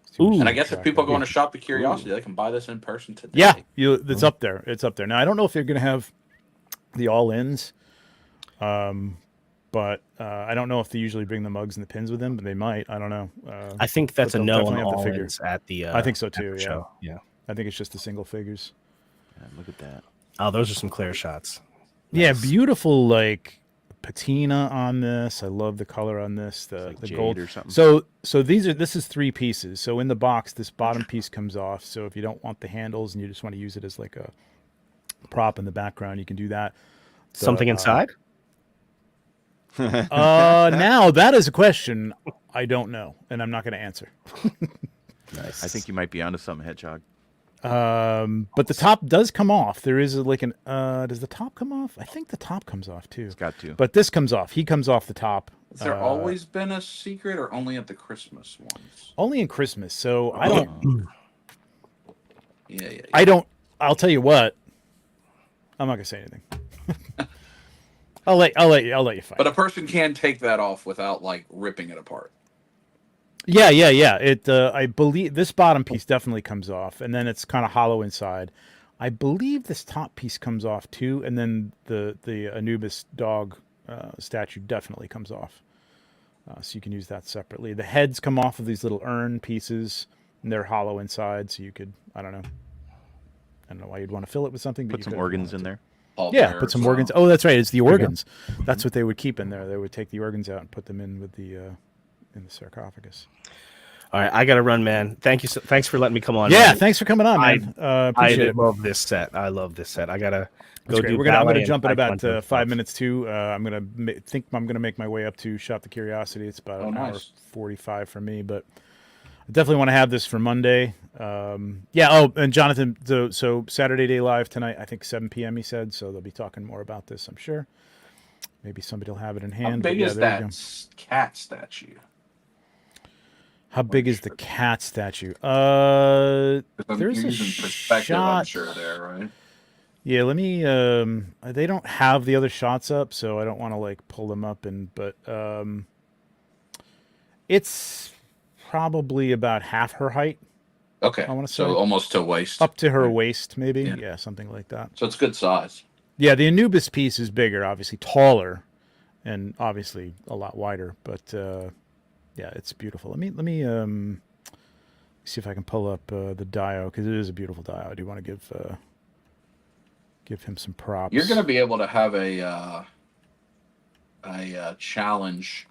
It's too much Ooh. And to I guess if track people down. go on to Shop the Curiosity, they can buy this in person today. Yeah, it's up there. It's up there. Now I don't know if they're going to have the all-ins, but I don't know if they usually bring the mugs and the pins with them, but they might. I don't know. I think that's But a they'll no on definitely have the all figure. ins at the. I think so at too. the Yeah, show. Yeah. I think it's just the single figures. Yeah, look at that. Oh, those are some clear shots. Yeah, Nice. beautiful like patina on this. I love the color on this. The like the jade gold or something. So this is 3 pieces. So in the box, this bottom piece comes off. So if you don't want the handles and you just want to use it as like a prop in the background, you can do that. Something inside? Now that is a question I don't know, and I'm not going to answer. Nice. I think you might be onto something, Hedgehog. But the top does come off. There is like an does the top come off? I think the top comes off too. It's got to. But this comes off. He comes off the top. Has there always been a secret or only at the Christmas ones? Only in Christmas. So I don't. Yeah. I don't. I'll tell you what. I'm not gonna say anything. I'll let you fight. But a person can take that off without like ripping it apart. Yeah. It. I believe this bottom piece definitely comes off, and then it's kind of hollow inside. I believe this top piece comes off too, and then the Anubis dog statue definitely comes off. So you can use that separately. The heads come off of these little urn pieces, and they're hollow inside. So you could, I don't know why you'd want to fill it with something. But Put you some could if you organs wanted in to. there. Yeah, put some organs. Oh, that's right. It's the organs. That's what they would keep in there. They would take the organs out and put them in with the in the sarcophagus. All right, I got to run, man. Thank you. Thanks for letting me come on. Yeah, man. thanks for coming on, man. I Appreciate it. love this set. I love this set. I gotta That's go great. do. I'm gonna ballet jump in and about taekwondo 5 stuff. minutes too. I'm gonna think I'm gonna make my way up to Shop the Curiosity. It's about an hour nice. 45 for me, but I definitely want to have this for Monday. Yeah. Oh, and Jonathan. So Saturday Day Live tonight. I think 7 p.m. He said. So they'll be talking more about this. I'm sure. Maybe somebody will have it in hand. How but big yeah, is there you that go. cat statue? How big is the cat statue? Because I'm There's a using perspective, I'm shot. sure there, right? Yeah, let me. They don't have the other shots up, so I don't want to like pull them up. But it's probably about half her height, Okay, I wanna say. so almost to waist. up to her waist, maybe. Yeah. Yeah, something like that. So it's good size. Yeah, the Anubis piece is bigger, obviously taller, and obviously a lot wider. But yeah, it's beautiful. Let me see if I can pull up the Dio because it is a beautiful Dio. I do want to give him some props. You're going to be able to have a a challenge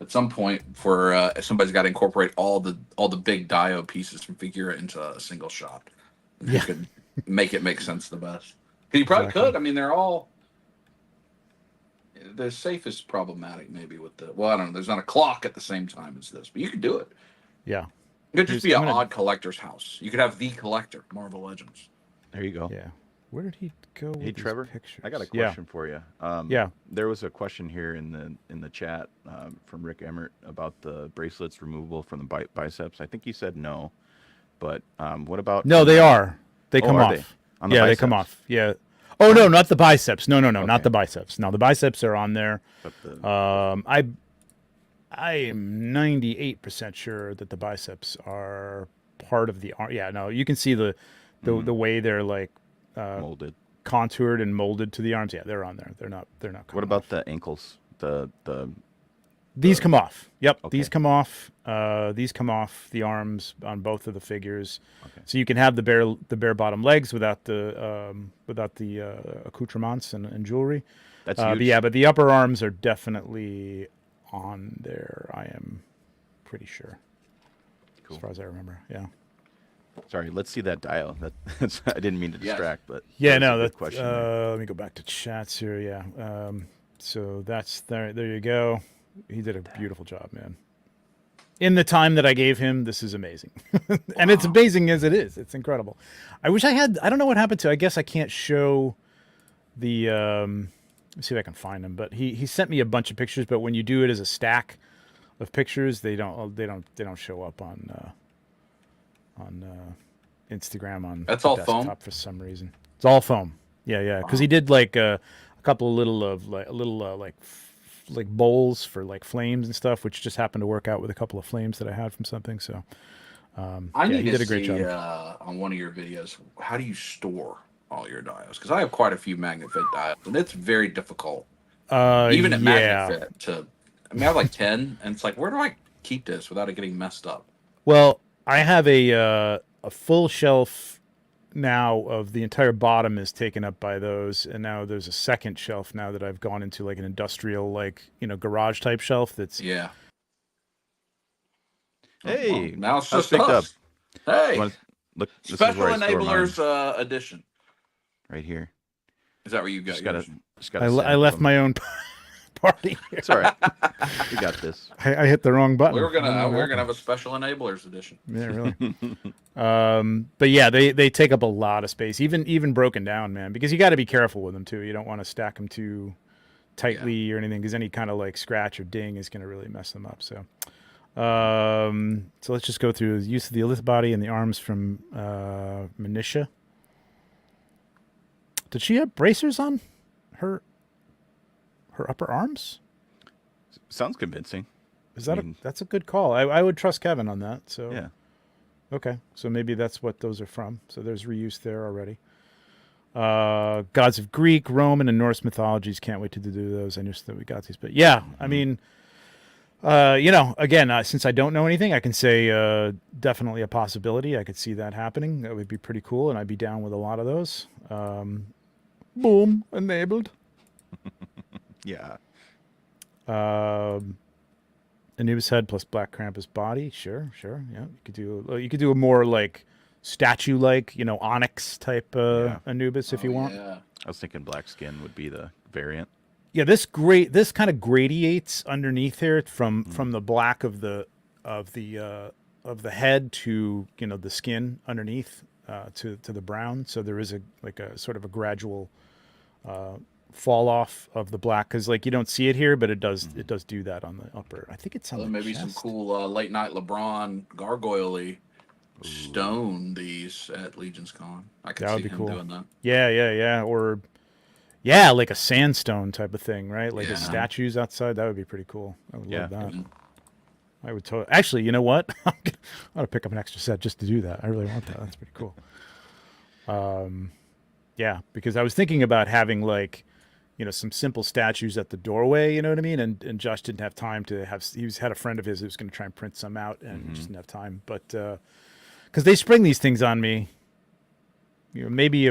at some point for somebody's got to incorporate all the big diode pieces from Figura into a single shot. And who could make it make sense the best? Because you probably could. I mean, they're all. The safe is problematic, maybe with the. Well, I don't know. There's not a clock at the same time as this, but you could do it. Yeah. It could just be an odd collector's house. You could have the collector, Marvel Legends. There you go. Yeah. Where did he go with Hey these Trevor, pictures? I got a question for you. Yeah. There was a question here in the chat from Rick Emmert about the bracelets removable from the biceps. I think you said no, but what about? No, they are. They come are off. they? On the They biceps? come off. Yeah. Oh no, not the biceps. No, Okay. not the biceps. No, the biceps are on there. But the, I am 98% sure that the biceps are part of the arm. Yeah, no, you can see the way they're like molded. contoured and molded to the arms. Yeah, they're on there. They're not. What about the ankles? These come off. Yep, Okay. these come off. These come off the arms on both of the figures. Okay. So you can have the bare bottom legs without the accoutrements and jewelry. That's huge. But the upper arms are definitely on there. I am pretty sure. Cool. As far as I remember. Yeah. Sorry, let's see that dial. That's, I didn't mean to distract, but Yeah, that was no, a good that question. There. let me go back to chats here. Yeah. So that's there. There you go. He did a beautiful job, man. In the time that I gave him, this is amazing. And it's amazing as it is. It's incredible. I wish I had, I don't know what happened to, I guess I can't show the, let me see if I can find them, but he sent me a bunch of pictures, but when you do it as a stack of pictures, they don't show up on Instagram on That's the all desktop foam? for some reason. It's all foam. Yeah. Cause he did like a couple of little like bowls for like flames and stuff, which just happened to work out with a couple of flames that I had from something. So I need he to did a great see job. on one of your videos, how do you store all your diodes? Because I have quite a few magnet fit diodes, and it's very difficult. Even at magnet fit to. I mean, I have like 10, and it's like, where do I keep this without it getting messed up? Well, I have a full shelf now of the entire bottom is taken up by those, and now there's a second shelf now that I've gone into like an industrial, like, garage type shelf that's Yeah. Hey, now it's how's just picked us. Hey, Look, this is special where I store mine, enablers edition. right here. Is that where you got Just yours? gotta I send left them. my own party. It's all right. We got this. I hit the wrong button. We're I don't know gonna what happened. have a special enablers edition. Yeah, really. But yeah, they take up a lot of space, even broken down, man, because you got to be careful with them too. You don't want to stack them too tightly or anything, because any kind of like scratch or ding is going to really mess them up. So, so let's just go through the use of the Elith body and the arms from Manisha. Did she have bracers on her upper arms? Sounds convincing. Is that I mean- that's a good call. I would trust Kevin on that. So Yeah. Okay, so maybe that's what those are from. So there's reuse there already. Gods of Greek, Roman, and Norse mythologies. Can't wait to do those. I knew that we got these, but yeah, I mean, again, since I don't know anything, I can say definitely a possibility. I could see that happening. That would be pretty cool, and I'd be down with a lot of those. Boom, enabled. Yeah. Anubis head plus Black Krampus body. Sure. Yeah, you could do a more like statue like, onyx type Anubis if you want. Yeah. I was thinking black skin would be the variant. Yeah, this kind of gradiates underneath here from the black of the head to the skin underneath to the brown. So there is a sort of a gradual fall off of the black, because like you don't see it here, but it does do that on the upper. I think it's on the Maybe chest. some cool late night LeBron gargoyle-y stone these at Legion's Con. I could That would see be him cool. doing that. Yeah, or like a sandstone type of thing, right? Like the Yeah. statues outside. That would be pretty cool. I would love that. Mhm. I would totally. Actually, you know what? I'm gonna pick up an extra set just to do that. I really want that. That's pretty cool. Yeah, because I was thinking about having like, some simple statues at the doorway. You know what I mean? And Josh didn't have time to have. Had a friend of his who was going to try and print some out, and just didn't have time. But because they spring these things on me maybe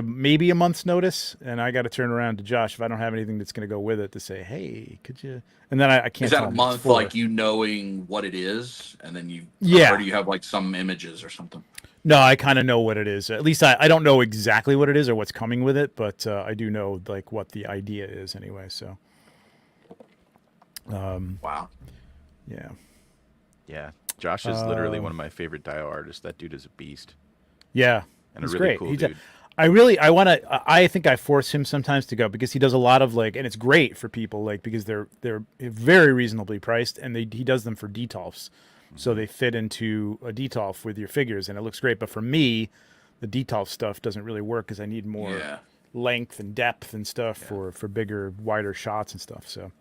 a month's notice, and I got to turn around to Josh if I don't have anything that's going to go with it to say, hey, could you? And then I can't. Is that tell a him what it's month for. like you knowing what it is, and then you? Yeah. Or do you have like some images or something? No, I kind of know what it is. At least I don't know exactly what it is or what's coming with it, but I do know like what the idea is anyway. So. Wow. Yeah. Yeah. Josh is literally one of my favorite Dio artists. That dude is a beast. Yeah. And he's a really great. cool He's dude. I think I force him sometimes to go because he does a lot of like, and it's great for people like because they're very reasonably priced, and he does them for detolfs, so they fit into a detolf with your figures, and it looks great. But for me, the detolf stuff doesn't really work because I need more length and depth and stuff for bigger, wider shots and stuff. So,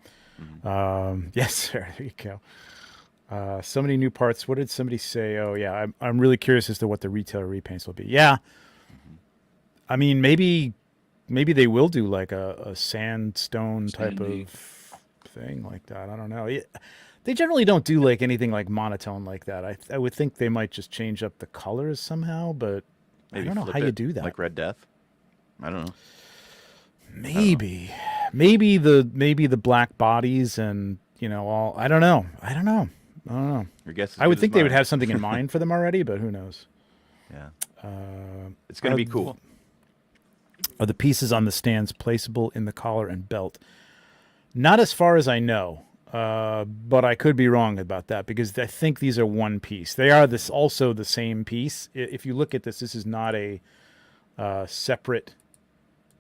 yes, sir. There you go. So many new parts. What did somebody say? Oh yeah, I'm really curious as to what the retailer repaints will be. Yeah. I mean, maybe they will do like a sandstone type of thing like that. I don't know. They generally don't do like anything like monotone like that. I would think they might just change up the colors somehow, but Maybe I don't know flip how you it, do that. like Red Death. I don't know. Maybe the black bodies and all. I don't know. Your guess is I would good as think they would mine. have something in mind for them already, but who knows? Yeah. It's gonna be cool. Are the pieces on the stands placeable in the collar and belt? Not as far as I know, but I could be wrong about that because I think these are one piece. They are also the same piece. If you look at this, this is not a separate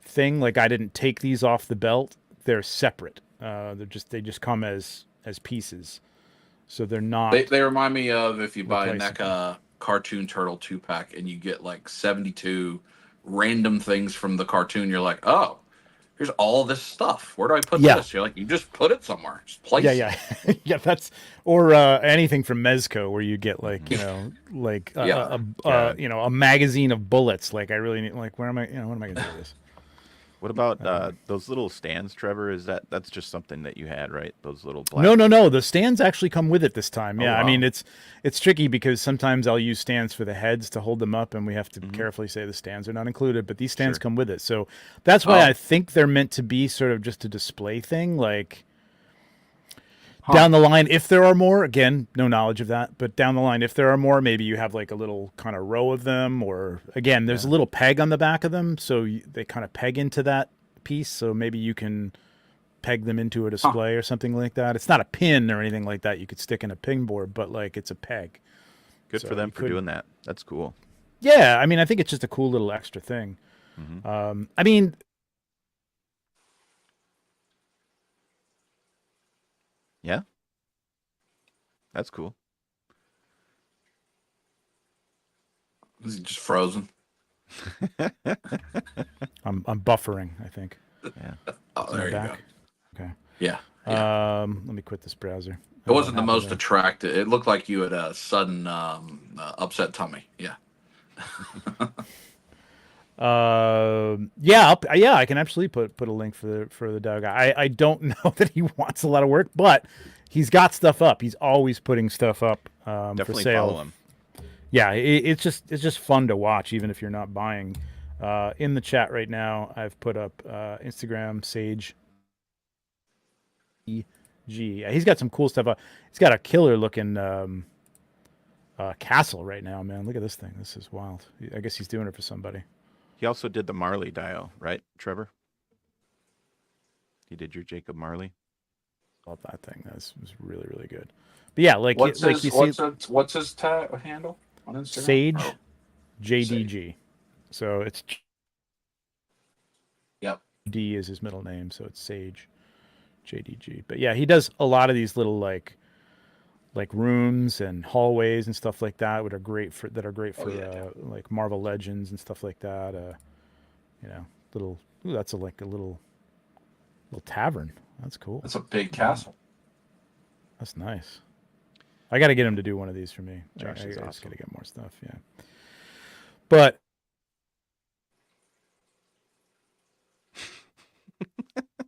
thing. Like I didn't take these off the belt. They're separate. They just come as pieces. So they're not. They remind me of if you buy a replaceable. NECA Cartoon Turtle 2-pack and you get like 72 random things from the cartoon. You're like, oh, here's all this stuff. Where do I put Yeah. this? You're like, you just put it somewhere. Just place Yeah. Yeah. That's or anything from Mezco where you get like like Yeah. a magazine of bullets. Like I really need. Like where am I? What am I going to do with this? What about those little stands, Trevor? That's just something that you had, right? Those little black. No. The stands actually come with it this time. Yeah, wow. I mean it's tricky because sometimes I'll use stands for the heads to hold them up, and we have to carefully say the stands are not included. But these stands come with it, so that's why I think they're meant to be sort of just a display thing. Like down the line, if there are more, again, no knowledge of that. But down the line, if there are more, maybe you have like a little kind of row of them, or again, there's a little peg on the back of them, so they kind of peg into that piece. So maybe you can peg them into a display or something like that. It's not a pin or anything like that you could stick in a pin board, but like it's a peg. Good for them for doing that. That's cool. Yeah, I mean, I think it's just a cool little extra thing. I mean, yeah, that's cool. Is it just frozen? I'm buffering, I think. Yeah. Oh, there you go. Okay. Yeah. Let me quit this browser. It wasn't the most attractive. It looked like you had a sudden upset tummy. Yeah. Yeah, I can absolutely put a link for the Dow guy. I don't know that he wants a lot of work, but he's got stuff up. He's always putting stuff up Definitely for sale. follow him. Yeah, it's just fun to watch, even if you're not buying. In the chat right now, I've put up Instagram Sage EG. Yeah, he's got some cool stuff. He's got a killer looking castle right now, man. Look at this thing. This is wild. I guess he's doing it for somebody. He also did the Marley dial, right, Trevor? He did your Jacob Marley. Love that thing. That was really, really good. But yeah, like What's like his, you see, what's his handle on Instagram? Sage Oh, JDG. So it's Yep. D is his middle name, so it's Sage JDG. But yeah, he does a lot of these little like rooms and hallways and stuff like that, that are great for like Marvel Legends and stuff like that. Little that's a little tavern. That's cool. That's a big castle. That's nice. I got to get him to do one of these for me. Josh I is just awesome. got to get more stuff. Yeah, but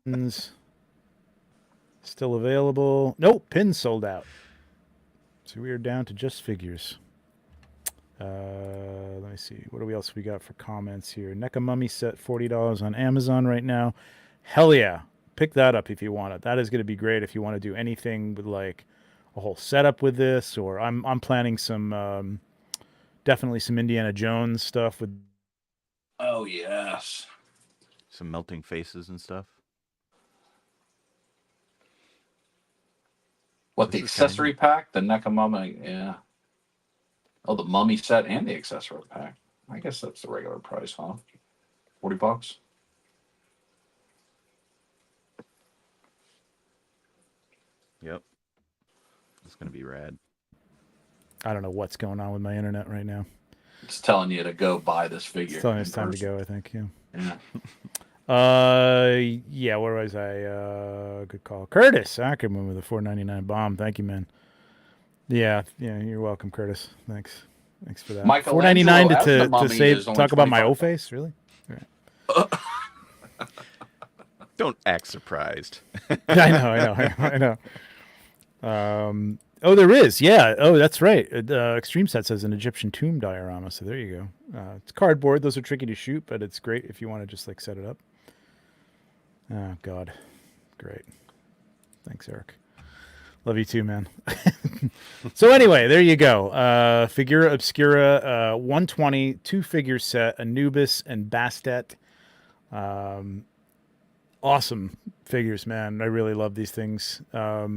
pins still available. Nope, pins sold out. So we are down to just figures. Let me see. What else we got for comments here? NECA Mummy set $40 on Amazon right now. Hell yeah. Pick that up if you want it. That is going to be great if you want to do anything with like a whole setup with this, or I'm planning some definitely some Indiana Jones stuff with. Oh yes. Some melting faces and stuff. What, the This is kinda accessory neat. pack? The NECA Mummy, yeah. Oh, the mummy set and the accessory pack. I guess that's the regular price, huh? $40. Yep. It's gonna be rad. I don't know what's going on with my internet right now. It's telling you to go buy this figure. It's telling me in it's time to person. go, I think. Yeah. Yeah. Yeah, where was I? Good call. Curtis Ackerman with a $4.99 bomb. Thank you, man. Yeah, you're welcome, Curtis. Thanks for that. Michelangelo $4.99 as the to mummy save is only talk about my $25. old face, really? Don't act surprised. I know. Oh, there is. Yeah. Oh, that's right. Extreme Set says an Egyptian tomb diorama. So there you go. It's cardboard. Those are tricky to shoot, but it's great if you want to just like set it up. Oh God, great. Thanks, Eric. Love you too, man. So anyway, there you go. Figura Obscura, 120, 2-figure set, Anubis and Bastet. Awesome figures, man. I really love these things. I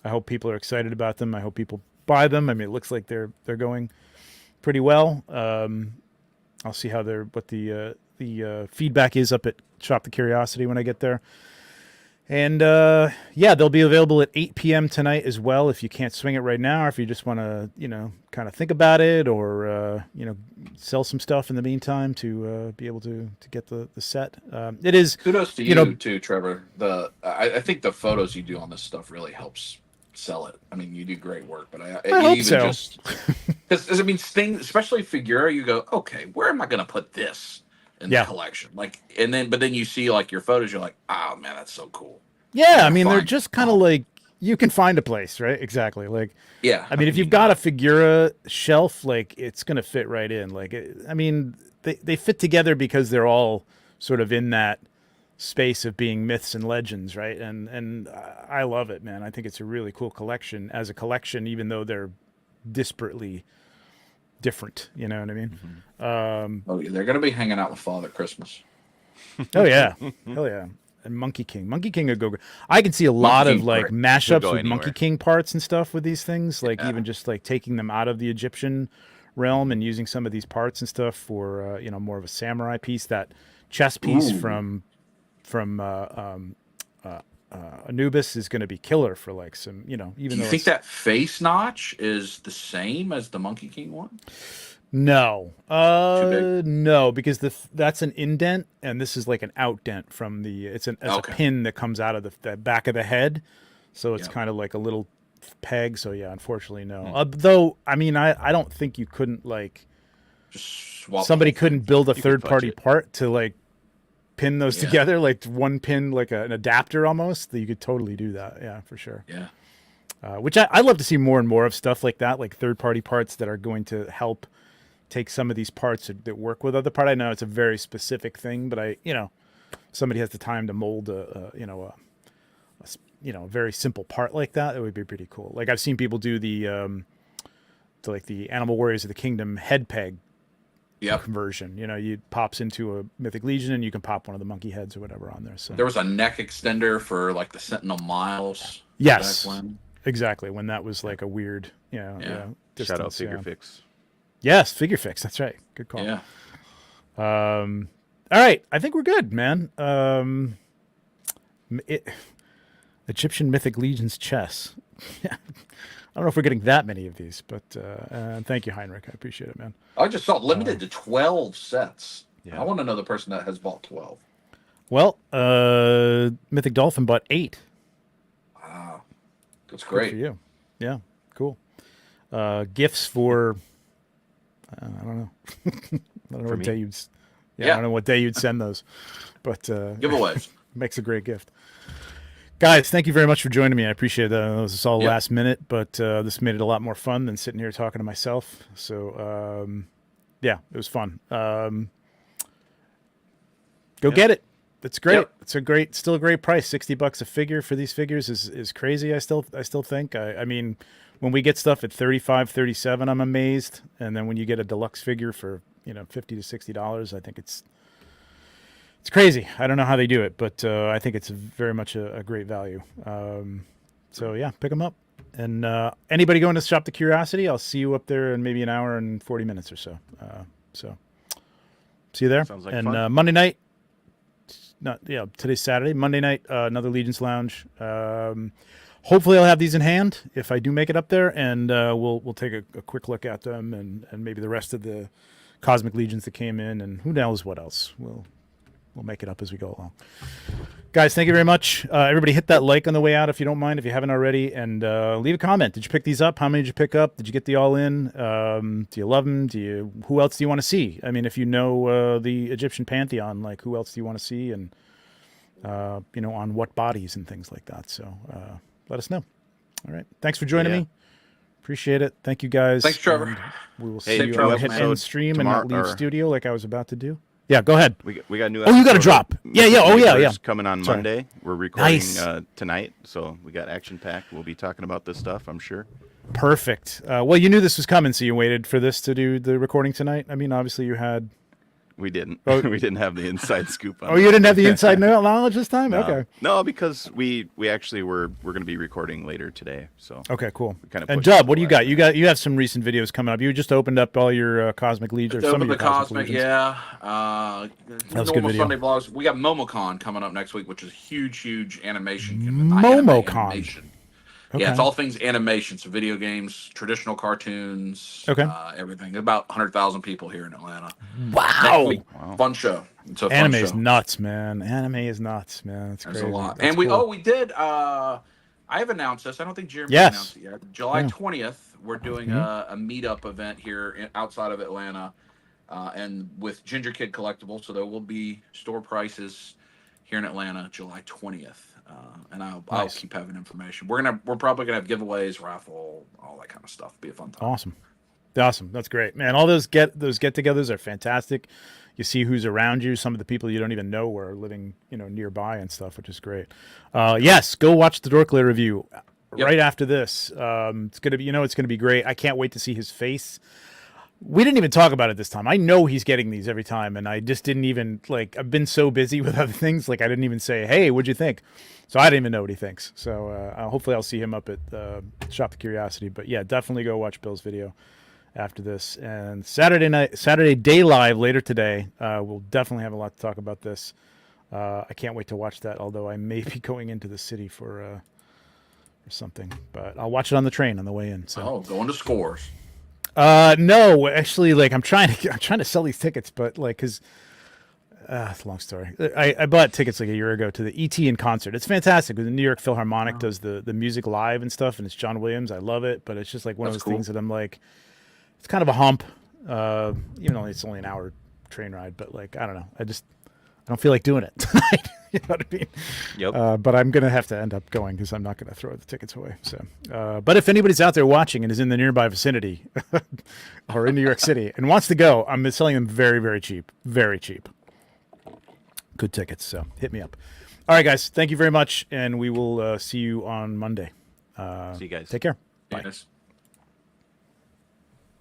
hope people are excited about them. I hope people buy them. I mean, it looks like they're going pretty well. I'll see how what the feedback is up at Shop the Curiosity when I get there. And yeah, they'll be available at 8 p.m. tonight as well. If you can't swing it right now, or if you just want to, kind of think about it, or sell some stuff in the meantime to be able to get the set. It is Kudos to you too, Trevor. I think the photos you do on this stuff really helps sell it. I mean, you do great work, but I hope so. just because I mean, things, especially Figura, you go, okay, where am I going to put this in the collection? Like, but then you see like your photos, you're like, oh man, that's so cool. Yeah, I mean, they're just kind of like, you can find a place, right? Exactly. Like, yeah. I mean, if you've got a Figura shelf, like, it's going to fit right in. Like, I mean, they fit together because they're all sort of in that space of being myths and legends, right? And I love it, man. I think it's a really cool collection as a collection, even though they're disparately different. You know what I mean? Mm-hmm. They're going to be hanging out with Father Christmas. Oh yeah, hell yeah. And Monkey King would go. I can see a lot of like mashups with Monkey King parts and stuff with these things. Like even just like taking them out of the Egyptian realm and using some of these parts and stuff for more of a samurai piece. That chest piece from Anubis is going to be killer for like some even. Do you think that face notch is the same as the Monkey King one? No, no, because that's an indent, and this is like an outdent from the. It's a pin that comes out of the back of the head, so it's kind of like a little peg. So yeah, unfortunately, no. Though I mean, I don't think you couldn't like. Just swap somebody couldn't build a third-party part to like pin those together, like one pin, like an adapter almost. That you could totally do that. Yeah, for sure. Yeah. Which I love to see more and more of stuff like that, like third-party parts that are going to help take some of these parts that work with other part. I know it's a very specific thing, but somebody has the time to mold a very simple part like that. It would be pretty cool. Like I've seen people do the Animal Warriors of the Kingdom head peg conversion. You pops into a Mythic Legion and you can pop one of the monkey heads or whatever on there. So there was a neck extender for like the Sentinel Miles. Yes, exactly. When that was like a weird, distance, shout out Figure Fix. Yes, Figure Fix. That's right. Good call. Yeah. All right. I think we're good, man. Egyptian Mythic Legions chess. I don't know if we're getting that many of these, but thank you, Heinrich. I appreciate it, man. I just saw limited to 12 sets. Yeah. I want to know the person that has bought 12. Well, Mythic Dolphin bought 8. Wow. That's great. Good for you. Yeah, cool. Gifts for... I don't know. I don't know what day you'd. I don't know what day you'd send those, but giveaways makes a great gift. Guys, thank you very much for joining me. I appreciate that. It was all Yep. last minute, but this made it a lot more fun than sitting here talking to myself. So, yeah, it was fun. Go get it. It's great. Yep. It's still a great price. $60 a figure for these figures is crazy. I still think. I mean, when we get stuff at 35, 37, I'm amazed. And then when you get a deluxe figure for, $50 to $60, I think it's crazy. I don't know how they do it, but I think it's very much a great value. So yeah, pick them up. And anybody going to Shop the Curiosity, I'll see you up there in maybe an hour and 40 minutes or so. So see you there. Sounds like and fun. Monday night. Today's Saturday. Monday night, another Legion's Lounge. Hopefully, I'll have these in hand if I do make it up there, and we'll take a quick look at them and maybe the rest of the Cosmic Legions that came in, and who knows what else. We'll make it up as we go along. Guys, thank you very much. Everybody hit that like on the way out if you don't mind, if you haven't already, and leave a comment. Did you pick these up? How many did you pick up? Did you get the all-in? Do you love them? Who else do you want to see? I mean, if you know the Egyptian pantheon, like who else do you want to see, and on what bodies and things like that. So let us know. All right. Thanks for joining me. Appreciate it. Thank you, guys. Thanks, Trevor. And we will Hey, see new you. I'm gonna hit episode end stream and tomorrow- not leave or- studio like I was about to do. Yeah, go ahead. We got a new. Oh, you got to episode drop. of Yeah. Oh, Mythic yeah. Universe coming on Sorry. Monday. We're recording Nice. tonight, so we got action packed. We'll be talking about this stuff, I'm sure. Perfect. Well, you knew this was coming, so you waited for this to do the recording tonight. I mean, obviously you had. We didn't. Oh. We didn't have the inside scoop on Oh, you that. didn't have the inside knowledge this time. No. Okay. No, because we actually we're going to be recording later today. So Okay. Cool. kinda And pushed it Dub, to what do you the last got? You have some recent videos coming up. You just opened up all your Cosmic Legion. Some Open of your the Cosmic, Legions. yeah. was a Normal good video. Sunday vlogs. We got MomoCon coming up next week, which is huge animation. MomoCon. Animation. Okay. Yeah, it's all things animation, so video games, traditional cartoons, Okay. everything. About 100,000 people here in Atlanta. Wow. Next week, Wow. fun show. It's a fun Anime show. is nuts, man. Anime is nuts, man. It's There's crazy. a lot. That's And we cool. we did I have announced this. I don't think Jeremy Yes. announced it yet. July Yeah. 20th, we're doing a meetup event here outside of Atlanta, and with Ginger Kid Collectibles. So there will be store prices here in Atlanta, July 20th. And I'll Nice. keep having information. We're probably gonna have giveaways, raffle, all that kind of stuff. Be a fun time. Awesome. That's great, man. All those get-togethers are fantastic. You see who's around you. Some of the people you don't even know are living, nearby and stuff, which is great. Yes, go watch the Dorkler review Yep. right after this. It's gonna be, it's gonna be great. I can't wait to see his face. We didn't even talk about it this time. I know he's getting these every time, and I just didn't even I've been so busy with other things. I didn't even say, "Hey, what'd you think?" So I didn't even know what he thinks. So hopefully, I'll see him up at Shop the Curiosity. But yeah, definitely go watch Bill's video after this. And Saturday Day Live later today. We'll definitely have a lot to talk about this. I can't wait to watch that. Although I may be going into the city for something, but I'll watch it on the train on the way in. So. Oh, going to Scores. No, actually, I'm trying to sell these tickets, but because it's a long story. I bought tickets a year ago to the ET in concert. It's fantastic. The New York Philharmonic does the music live and stuff, and it's John Williams. I love it, but it's just one of That's those cool. things that I'm it's kind of a hump. Even though it's only an hour train ride, but I don't know. I don't feel like doing it tonight. You know what I mean? Yep. But I'm going to have to end up going because I'm not going to throw the tickets away. So, but if anybody's out there watching and is in the nearby vicinity or in New York City and wants to go, I'm selling them very, very cheap. Very cheap. Good tickets. So hit me up. All right, guys. Thank you very much. And we will see you on Monday. See you guys. Take care. Bye. Yes.